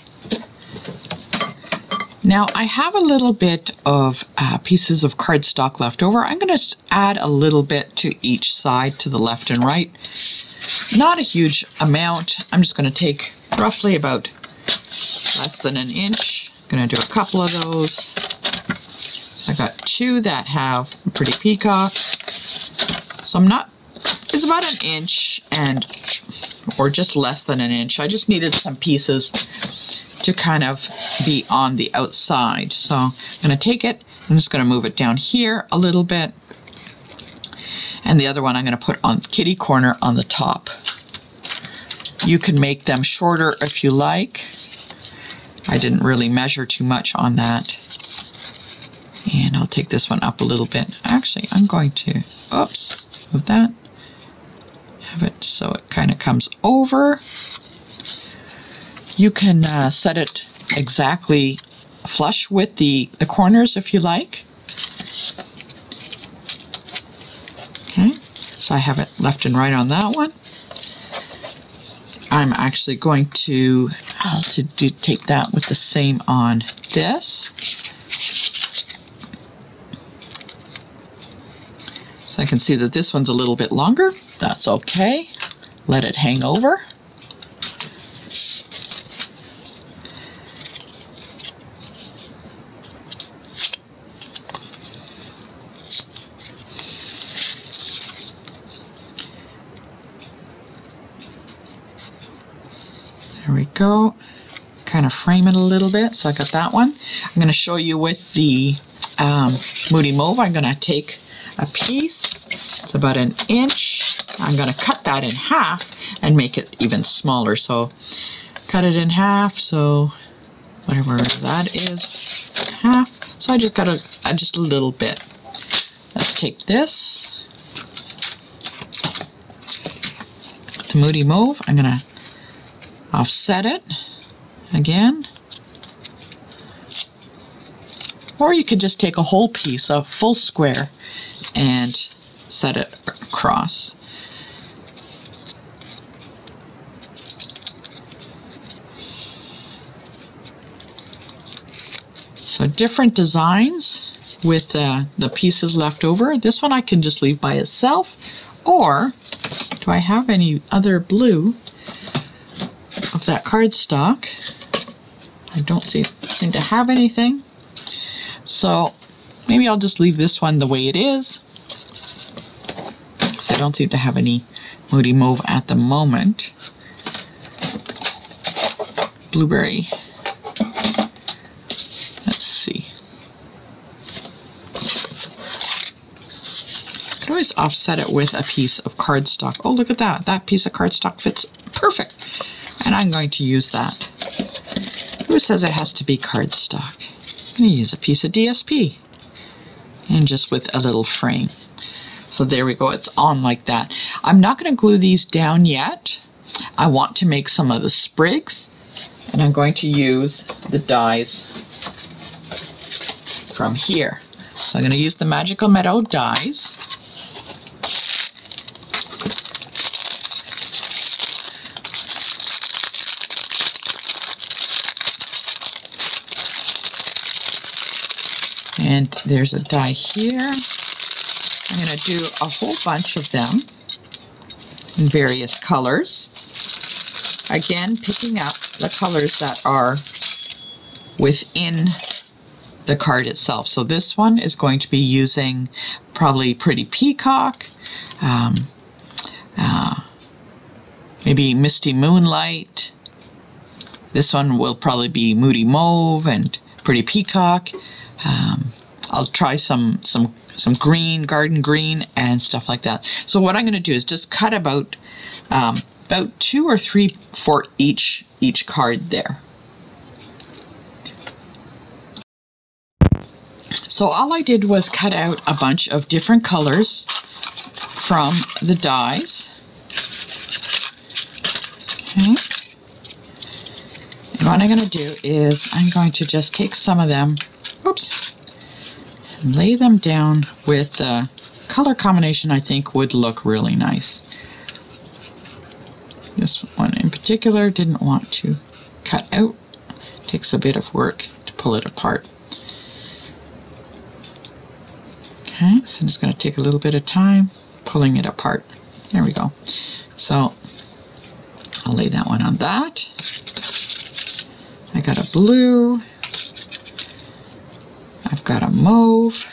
Now I have a little bit of pieces of cardstock left over. I'm going to add a little bit to each side, to the left and right. Not a huge amount. I'm just going to take roughly about less than an inch. I'm going to do a couple of those. So I got 2 that have a pretty peacock. So it's about an inch or just less than an inch. I just needed some pieces to kind of be on the outside. So I'm going to take it, I'm just going to move it down here a little bit. And the other one I'm going to put on kitty corner on the top. You can make them shorter if you like. I didn't really measure too much on that. And I'll take this one up a little bit. Actually, I'm going to, oops, move that. Have it so it kind of comes over. You can set it exactly flush with the corners if you like. Okay, so I have it left and right on that one. I'm actually going to take that with the same on this. So I can see that this one's a little bit longer. That's okay. Let it hang over. There we go. Kind of frame it a little bit. So I got that one. I'm going to show you with the Moody Mauve. I'm going to take a piece. It's about an inch. I'm going to cut that in half and make it even smaller. So cut it in half. So whatever that is, half. So I just got just a little bit. Let's take this. The Moody Mauve. I'm going to offset it again, or you could just take a whole piece, a full square, and set it across. So different designs with the pieces left over. This one I can just leave by itself, or do I have any other blue of that cardstock? I don't seem to have anything, so maybe I'll just leave this one the way it is, because I don't seem to have any Moody Mauve at the moment. Blueberry. Let's see. I could always offset it with a piece of cardstock. Oh, look at that. That piece of cardstock fits perfect. And I'm going to use that. Who says it has to be cardstock? I'm going to use a piece of DSP. And just with a little frame. So there we go. It's on like that. I'm not going to glue these down yet. I want to make some of the sprigs. And I'm going to use the dies from here. So I'm going to use the Magical Meadow dies. And there's a die here. I'm going to do a whole bunch of them in various colors. Again, picking up the colors that are within the card itself. So this one is going to be using probably Pretty Peacock, maybe Misty Moonlight. This one will probably be Moody Mauve and Pretty Peacock. I'll try some green, garden green, and stuff like that. So what I'm going to do is just cut about 2 or 3 for each card there. So all I did was cut out a bunch of different colors from the dies. Okay. And what I'm going to do is I'm going to just take some of them, oops, And lay them down with the color combination I think would look really nice. This one in particular didn't want to cut out. It takes a bit of work to pull it apart. Okay, so I'm just going to take a little bit of time pulling it apart. There we go. So I'll lay that one on that. I got a blue. I've got a mauve.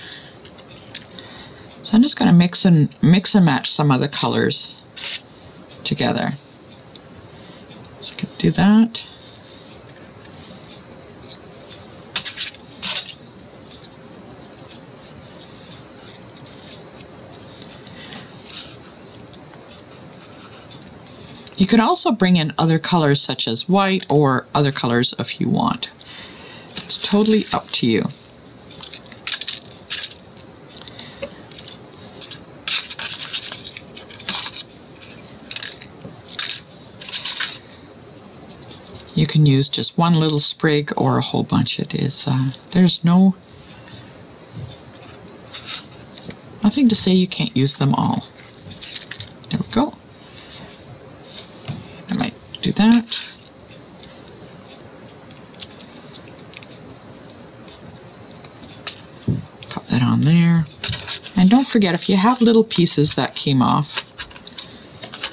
So I'm just going to mix and match some of the colors together. So I can do that. You can also bring in other colors such as white or other colors if you want. It's totally up to you. You can use just one little sprig or a whole bunch. It is, there's nothing to say you can't use them all. There we go. I might do that. Pop that on there. And don't forget, if you have little pieces that came off,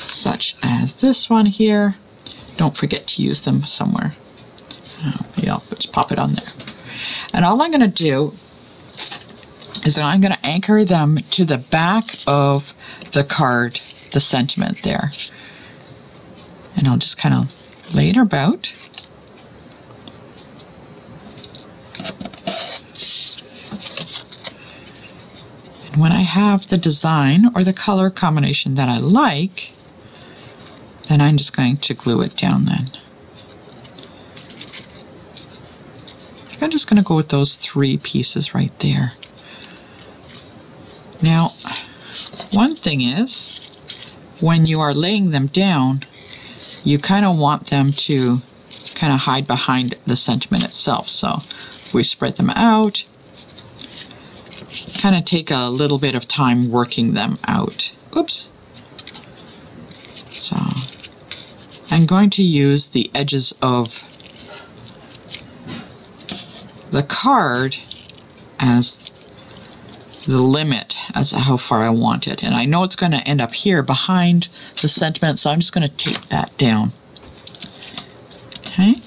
such as this one here, don't forget to use them somewhere. Maybe I'll just pop it on there. And all I'm going to do is I'm going to anchor them to the back of the card, the sentiment there. And I'll just kind of lay it about. And when I have the design or the color combination that I like, then I'm just going to glue it down then. I think I'm just going to go with those 3 pieces right there. Now, one thing is, when you are laying them down, you kind of want them to kind of hide behind the sentiment itself. So if we spread them out, kind of take a little bit of time working them out. Oops. So I'm going to use the edges of the card as the limit as to how far I want it. And I know it's going to end up here behind the sentiment, so I'm just going to tape that down. Okay.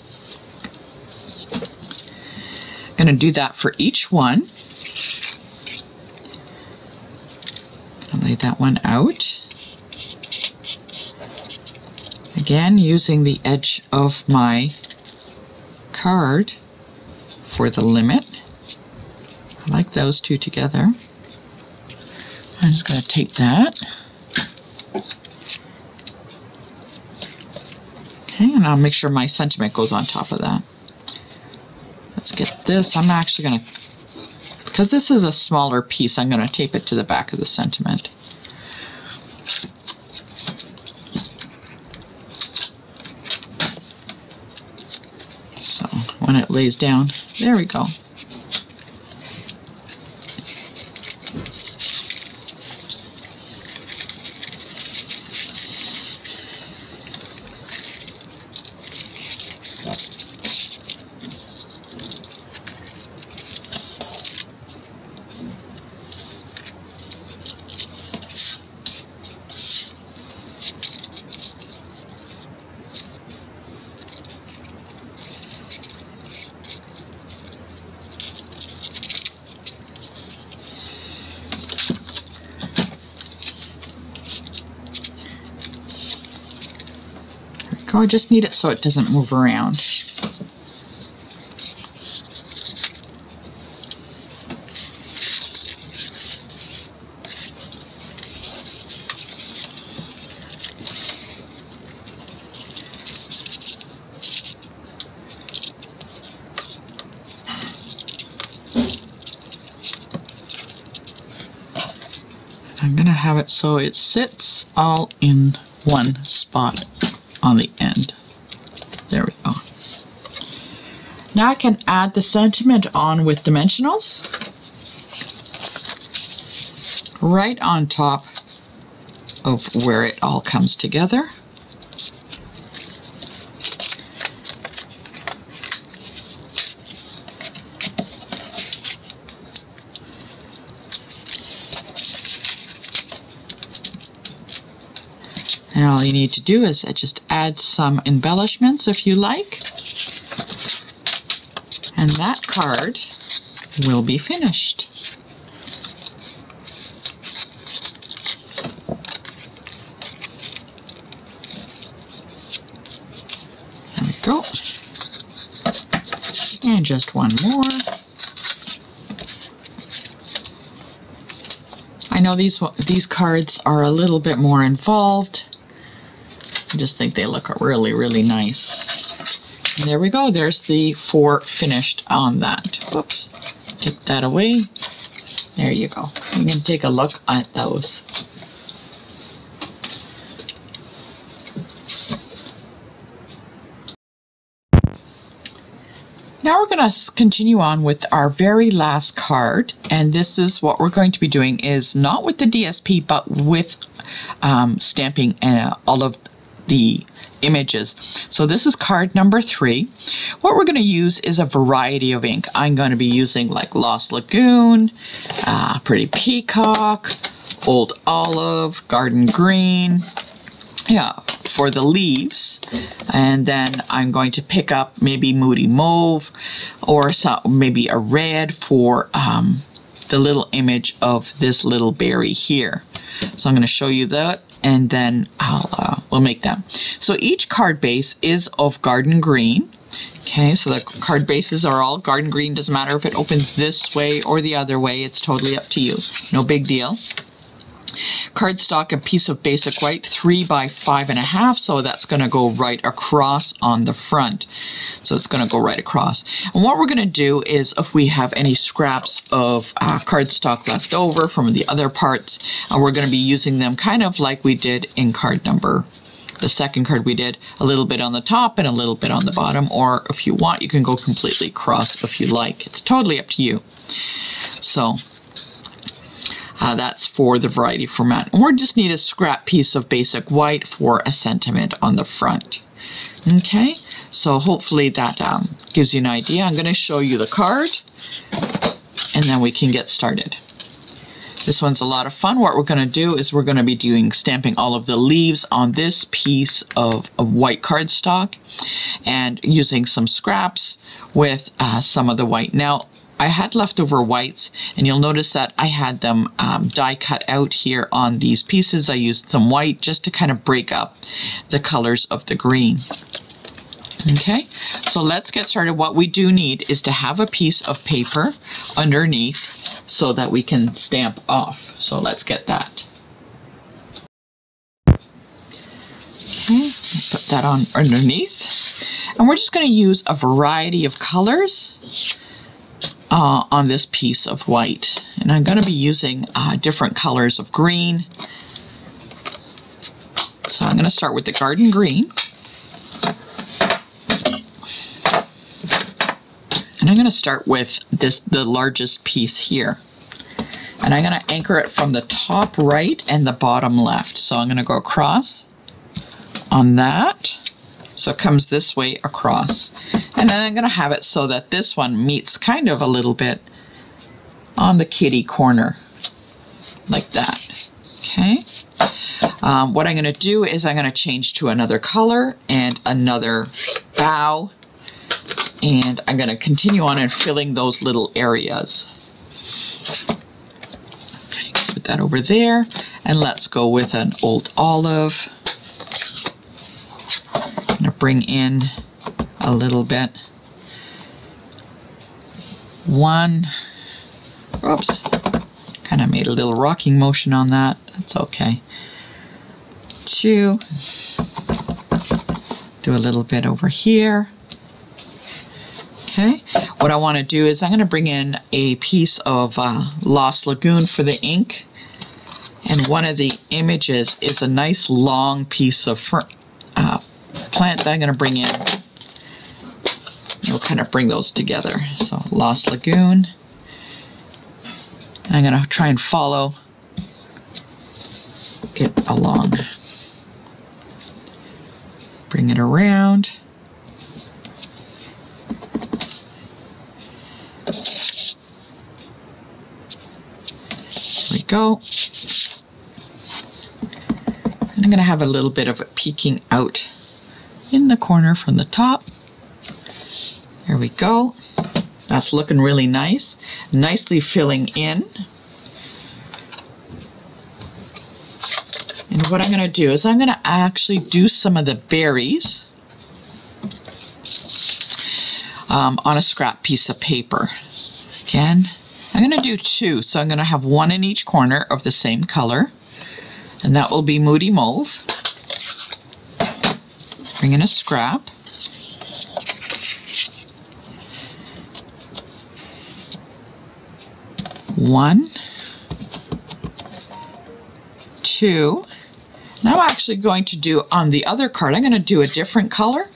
I'm going to do that for each one. I'll lay that one out. Again, using the edge of my card for the limit. I like those 2 together. I'm just going to tape that. Okay, and I'll make sure my sentiment goes on top of that. Let's get this. I'm actually going to, because this is a smaller piece, I'm going to tape it to the back of the sentiment. So when it lays down, there we go. I just need it so it doesn't move around. I'm going to have it so it sits all in one spot on the end. There we go. Now I can add the sentiment on with dimensionals. right on top of where it all comes together. And all you need to do is just add some embellishments if you like. And that card will be finished. There we go. And just one more. I know these cards are a little bit more involved. I just think they look really, really nice. And there we go. There's the 4 finished on that. Whoops. Take that away. There you go. You can take a look at those. Now we're going to continue on with our very last card, and this is what we're going to be doing is not with the DSP but with stamping all of the images. So this is card number 3. What we're going to use is a variety of ink. I'm going to be using like Lost Lagoon, Pretty Peacock, Old Olive, Garden Green, yeah, for the leaves. And then I'm going to pick up maybe Moody Mauve or maybe a red for the little image of this little berry here. So I'm going to show you that, and then we'll make them. So each card base is of Garden Green. Okay, so the card bases are all Garden Green. Doesn't matter if it opens this way or the other way. It's totally up to you. No big deal. Cardstock, a piece of basic white, 3 by 5.5, so that's going to go right across on the front. So it's going to go right across. And what we're going to do is, if we have any scraps of cardstock left over from the other parts, we're going to be using them kind of like we did in the second card we did, a little bit on the top and a little bit on the bottom, or if you want, you can go completely across if you like. It's totally up to you. So that's for the variety format. And we just need a scrap piece of basic white for a sentiment on the front. Okay, so hopefully that gives you an idea. I'm going to show you the card and then we can get started. This one's a lot of fun. What we're going to do is we're going to be stamping all of the leaves on this piece of white cardstock and using some scraps with some of the white. Now, I had leftover whites, and you'll notice that I had them die cut out here on these pieces. I used some white just to kind of break up the colors of the green. Okay, so let's get started. What we do need is to have a piece of paper underneath so that we can stamp off. So let's get that. Okay, put that on underneath. And we're just going to use a variety of colors on this piece of white, and I'm going to be using different colors of green. So I'm going to start with the Garden Green, and I'm going to start with the largest piece here, and I'm going to anchor it from the top right and the bottom left. So I'm going to go across on that. So it comes this way across. And then I'm going to have it so that this one meets kind of a little bit on the kitty corner, like that. Okay. What I'm going to do is I'm going to change to another color and another bow. And I'm going to continue on and filling those little areas. Okay, put that over there. And let's go with an Old Olive. I'm going to bring in a little bit. 1, oops, kind of made a little rocking motion on that. That's okay. 2, do a little bit over here. Okay, what I want to do is I'm going to bring in a piece of Lost Lagoon for the ink. And one of the images is a nice long piece of plant that I'm going to bring in. We'll kind of bring those together. So Lost Lagoon. I'm going to try and follow it along. Bring it around. There we go. And I'm going to have a little bit of it peeking out in the corner from the top. There we go. That's looking really nice. Nicely filling in. And what I'm going to do is I'm going to actually do some of the berries on a scrap piece of paper. Again, I'm going to do two, so I'm going to have one in each corner of the same color, and that will be Moody Mauve. Bring in a scrap. One, two. Now I'm actually going to do on the other card, I'm going to do a different color.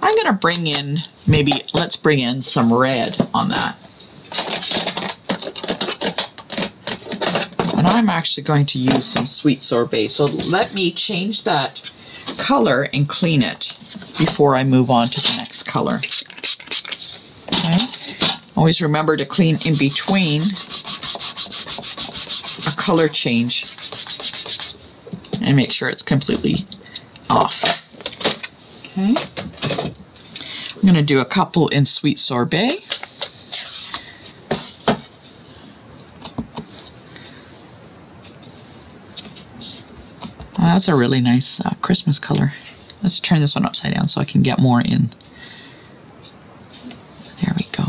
I'm going to bring in, maybe let's bring in some red on that. And I'm actually going to use some sweet sorbet. So let me change that color and clean it before I move on to the next color. Okay. Always remember to clean in between a color change and make sure it's completely off. Okay. I'm going to do a couple in sweet sorbet. That's a really nice Christmas color. Let's turn this one upside down so I can get more in. There we go.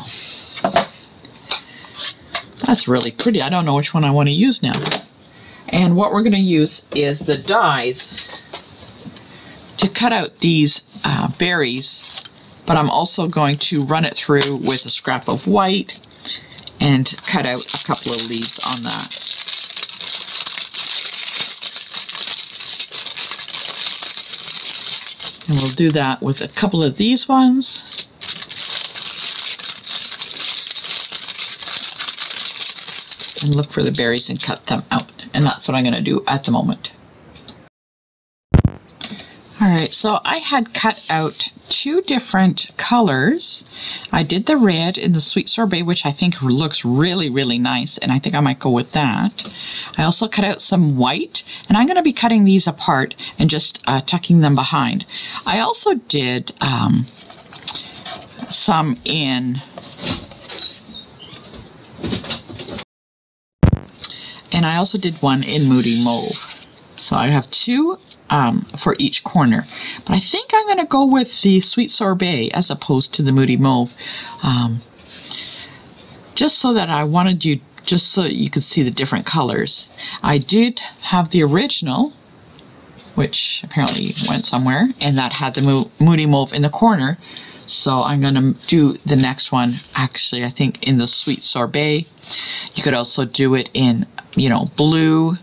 That's really pretty. I don't know which one I want to use now. And what we're going to use is the dies to cut out these berries, but I'm also going to run it through with a scrap of white and cut out a couple of leaves on that. And we'll do that with a couple of these ones. And look for the berries and cut them out. And that's what I'm going to do at the moment. Alright, so I had cut out two different colors. I did the red in the sweet sorbet, which I think looks really, really nice, and I think I might go with that. I also cut out some white, and I'm going to be cutting these apart and just tucking them behind. I also did some in, and I also did one in Moody Mauve. So I have two for each corner. But I think I'm going to go with the sweet sorbet as opposed to the Moody Mauve. Just so that I wanted you, just so you could see the different colors. I did have the original, which apparently went somewhere, and that had the Moody Mauve in the corner. So I'm going to do the next one, actually, I think in the sweet sorbet. You could also do it in, you know, blue,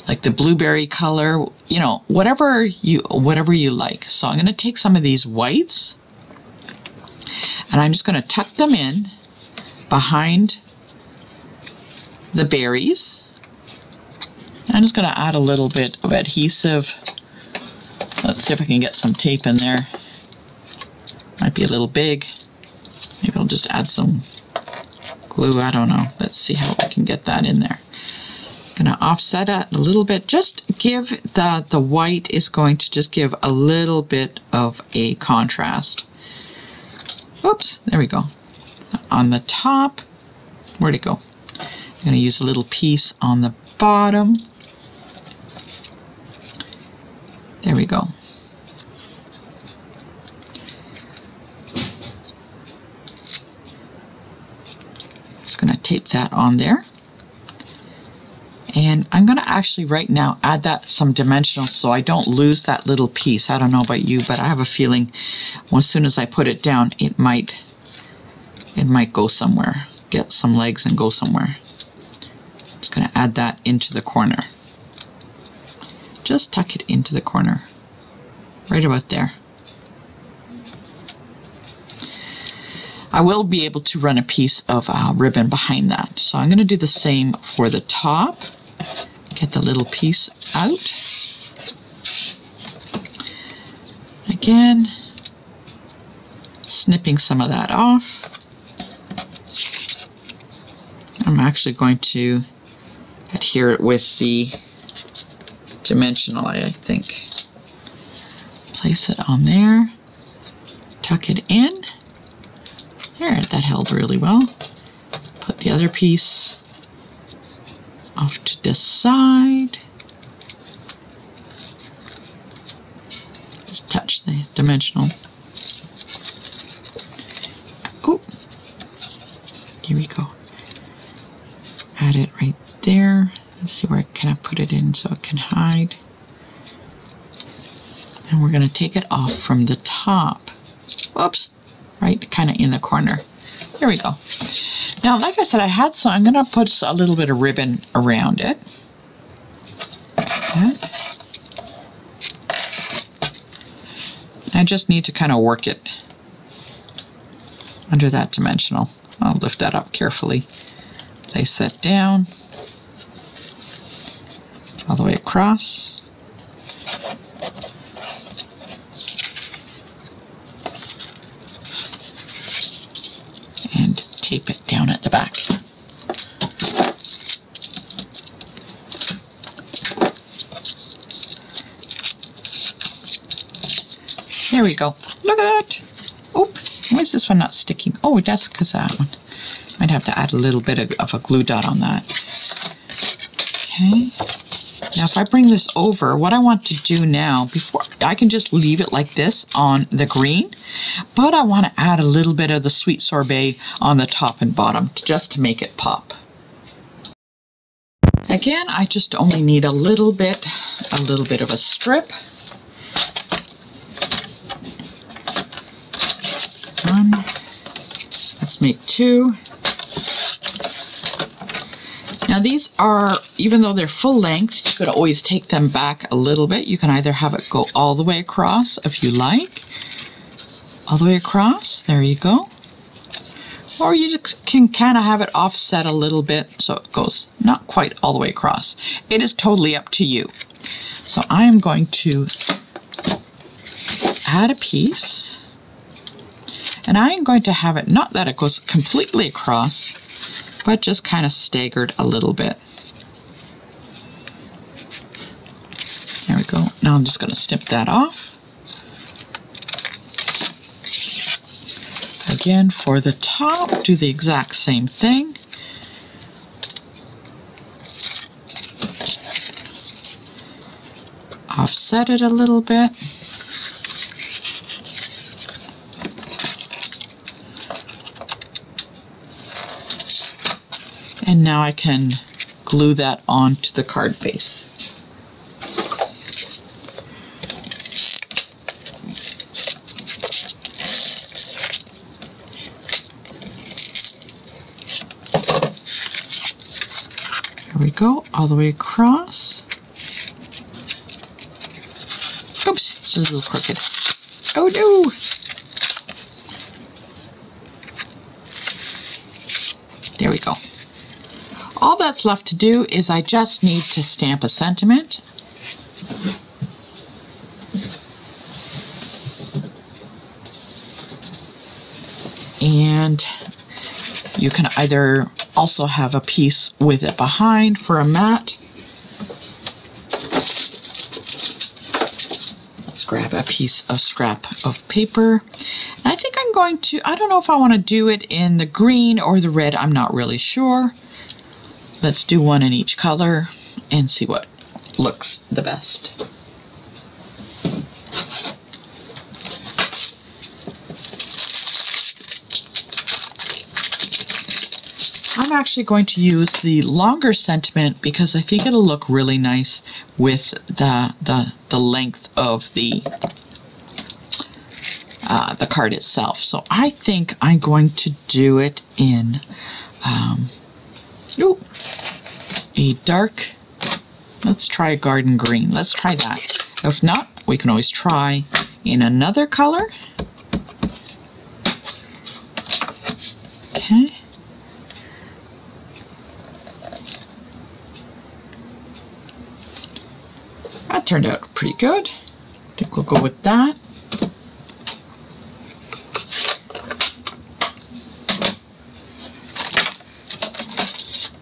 like the blueberry color, you know, whatever you like. So I'm going to take some of these whites and I'm just going to tuck them in behind the berries. I'm just going to add a little bit of adhesive. Let's see if I can get some tape in there. Might be a little big. Maybe I'll just add some glue. I don't know. Let's see how I can get that in there. Going to offset it a little bit. Just give the white is going to just give a little bit of a contrast. Oops, there we go. On the top, where'd it go? I'm going to use a little piece on the bottom. There we go. Just going to tape that on there. And I'm going to actually right now add that some dimensional so I don't lose that little piece. I don't know about you, but I have a feeling as soon as I put it down, it might go somewhere. Get some legs and go somewhere. Just going to add that into the corner. Just tuck it into the corner. Right about there. I will be able to run a piece of ribbon behind that. So I'm going to do the same for the top. Get the little piece out. Again, snipping some of that off. I'm actually going to adhere it with the dimensional, I think. Place it on there, tuck it in. There, that held really well. Put the other piece off to the side. Just touch the dimensional. Oh, here we go. Add it right there. Let's see where I can put it in so it can hide. And we're going to take it off from the top. Whoops, right kind of in the corner. There we go. Now, like I said, I had some, I'm going to put a little bit of ribbon around it. Like that. I just need to kind of work it under that dimensional. I'll lift that up carefully. Place that down. All the way across. And tape it down at the back. There we go. Look at that. Oh, why is this one not sticking? Oh, that's because that one. Might have to add a little bit of a glue dot on that. Okay. Now if I bring this over, what I want to do now, before I can just leave it like this on the green, but I want to add a little bit of the sweet sorbet on the top and bottom just to make it pop. Again, I just only need a little bit of a strip. One. Let's make two. Now these are, even though they're full length, you could always take them back a little bit. You can either have it go all the way across if you like. All the way across, there you go. Or you just can kind of have it offset a little bit so it goes not quite all the way across. It is totally up to you. So I am going to add a piece. And I am going to have it, not that it goes completely across, but just kind of staggered a little bit. There we go. Now I'm just going to snip that off. Again, for the top, do the exact same thing. Offset it a little bit. And now I can glue that onto the card base. There we go, all the way across. Oops, it's a little crooked. Oh no! There we go. All that's left to do is I just need to stamp a sentiment. And you can either also have a piece with it behind for a mat. Let's grab a piece of scrap of paper. And I think I'm going to, I don't know if I want to do it in the green or the red, I'm not really sure. Let's do one in each color and see what looks the best. I'm actually going to use the longer sentiment because I think it'll look really nice with the length of the card itself. So I think I'm going to do it in a dark, let's try a garden green. Let's try that. If not, we can always try in another color. Okay. turned out pretty good. I think we'll go with that.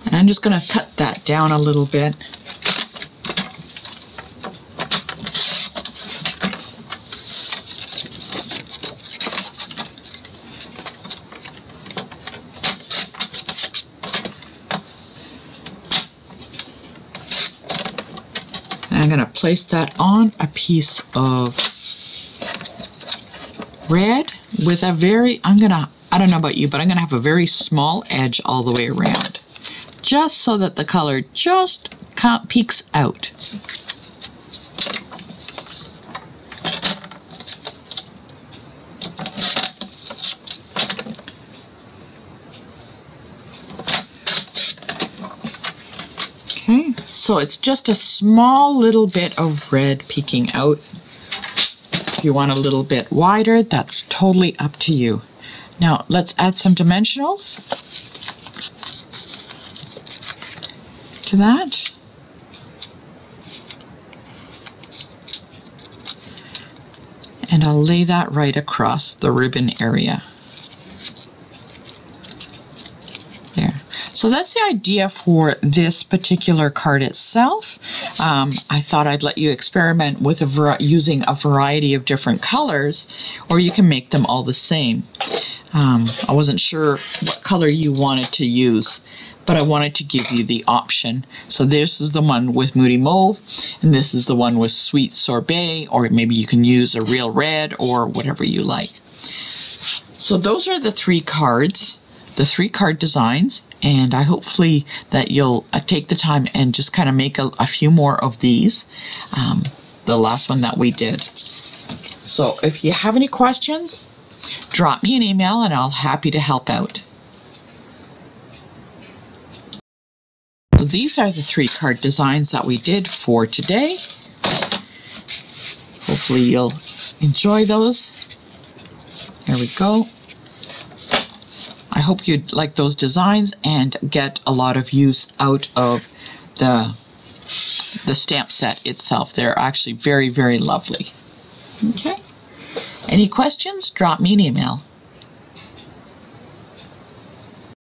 And I'm just going to cut that down a little bit. And I'm going to place that on a piece of red with a very, I don't know about you, but I'm going to have a very small edge all the way around, just so that the color just peeks out. Okay, so it's just a small little bit of red peeking out. If you want a little bit wider, that's totally up to you. Now let's add some dimensionals to that. And I'll lay that right across the ribbon area. There. So that's the idea for this particular card itself. I thought I'd let you experiment with using a variety of different colors, or you can make them all the same. I wasn't sure what color you wanted to use, but I wanted to give you the option. So this is the one with Moody Mauve, and this is the one with Sweet Sorbet, or maybe you can use a real red or whatever you like. So those are the 3 cards, the 3 card designs, and I hopefully that you'll take the time and just kind of make a few more of these, the last one that we did. So if you have any questions, drop me an email and I'll be happy to help out. So these are the 3 card designs that we did for today. Hopefully you'll enjoy those. There we go. I hope you'd like those designs and get a lot of use out of the stamp set itself. They're actually very, very lovely. Okay. Any questions? Drop me an email.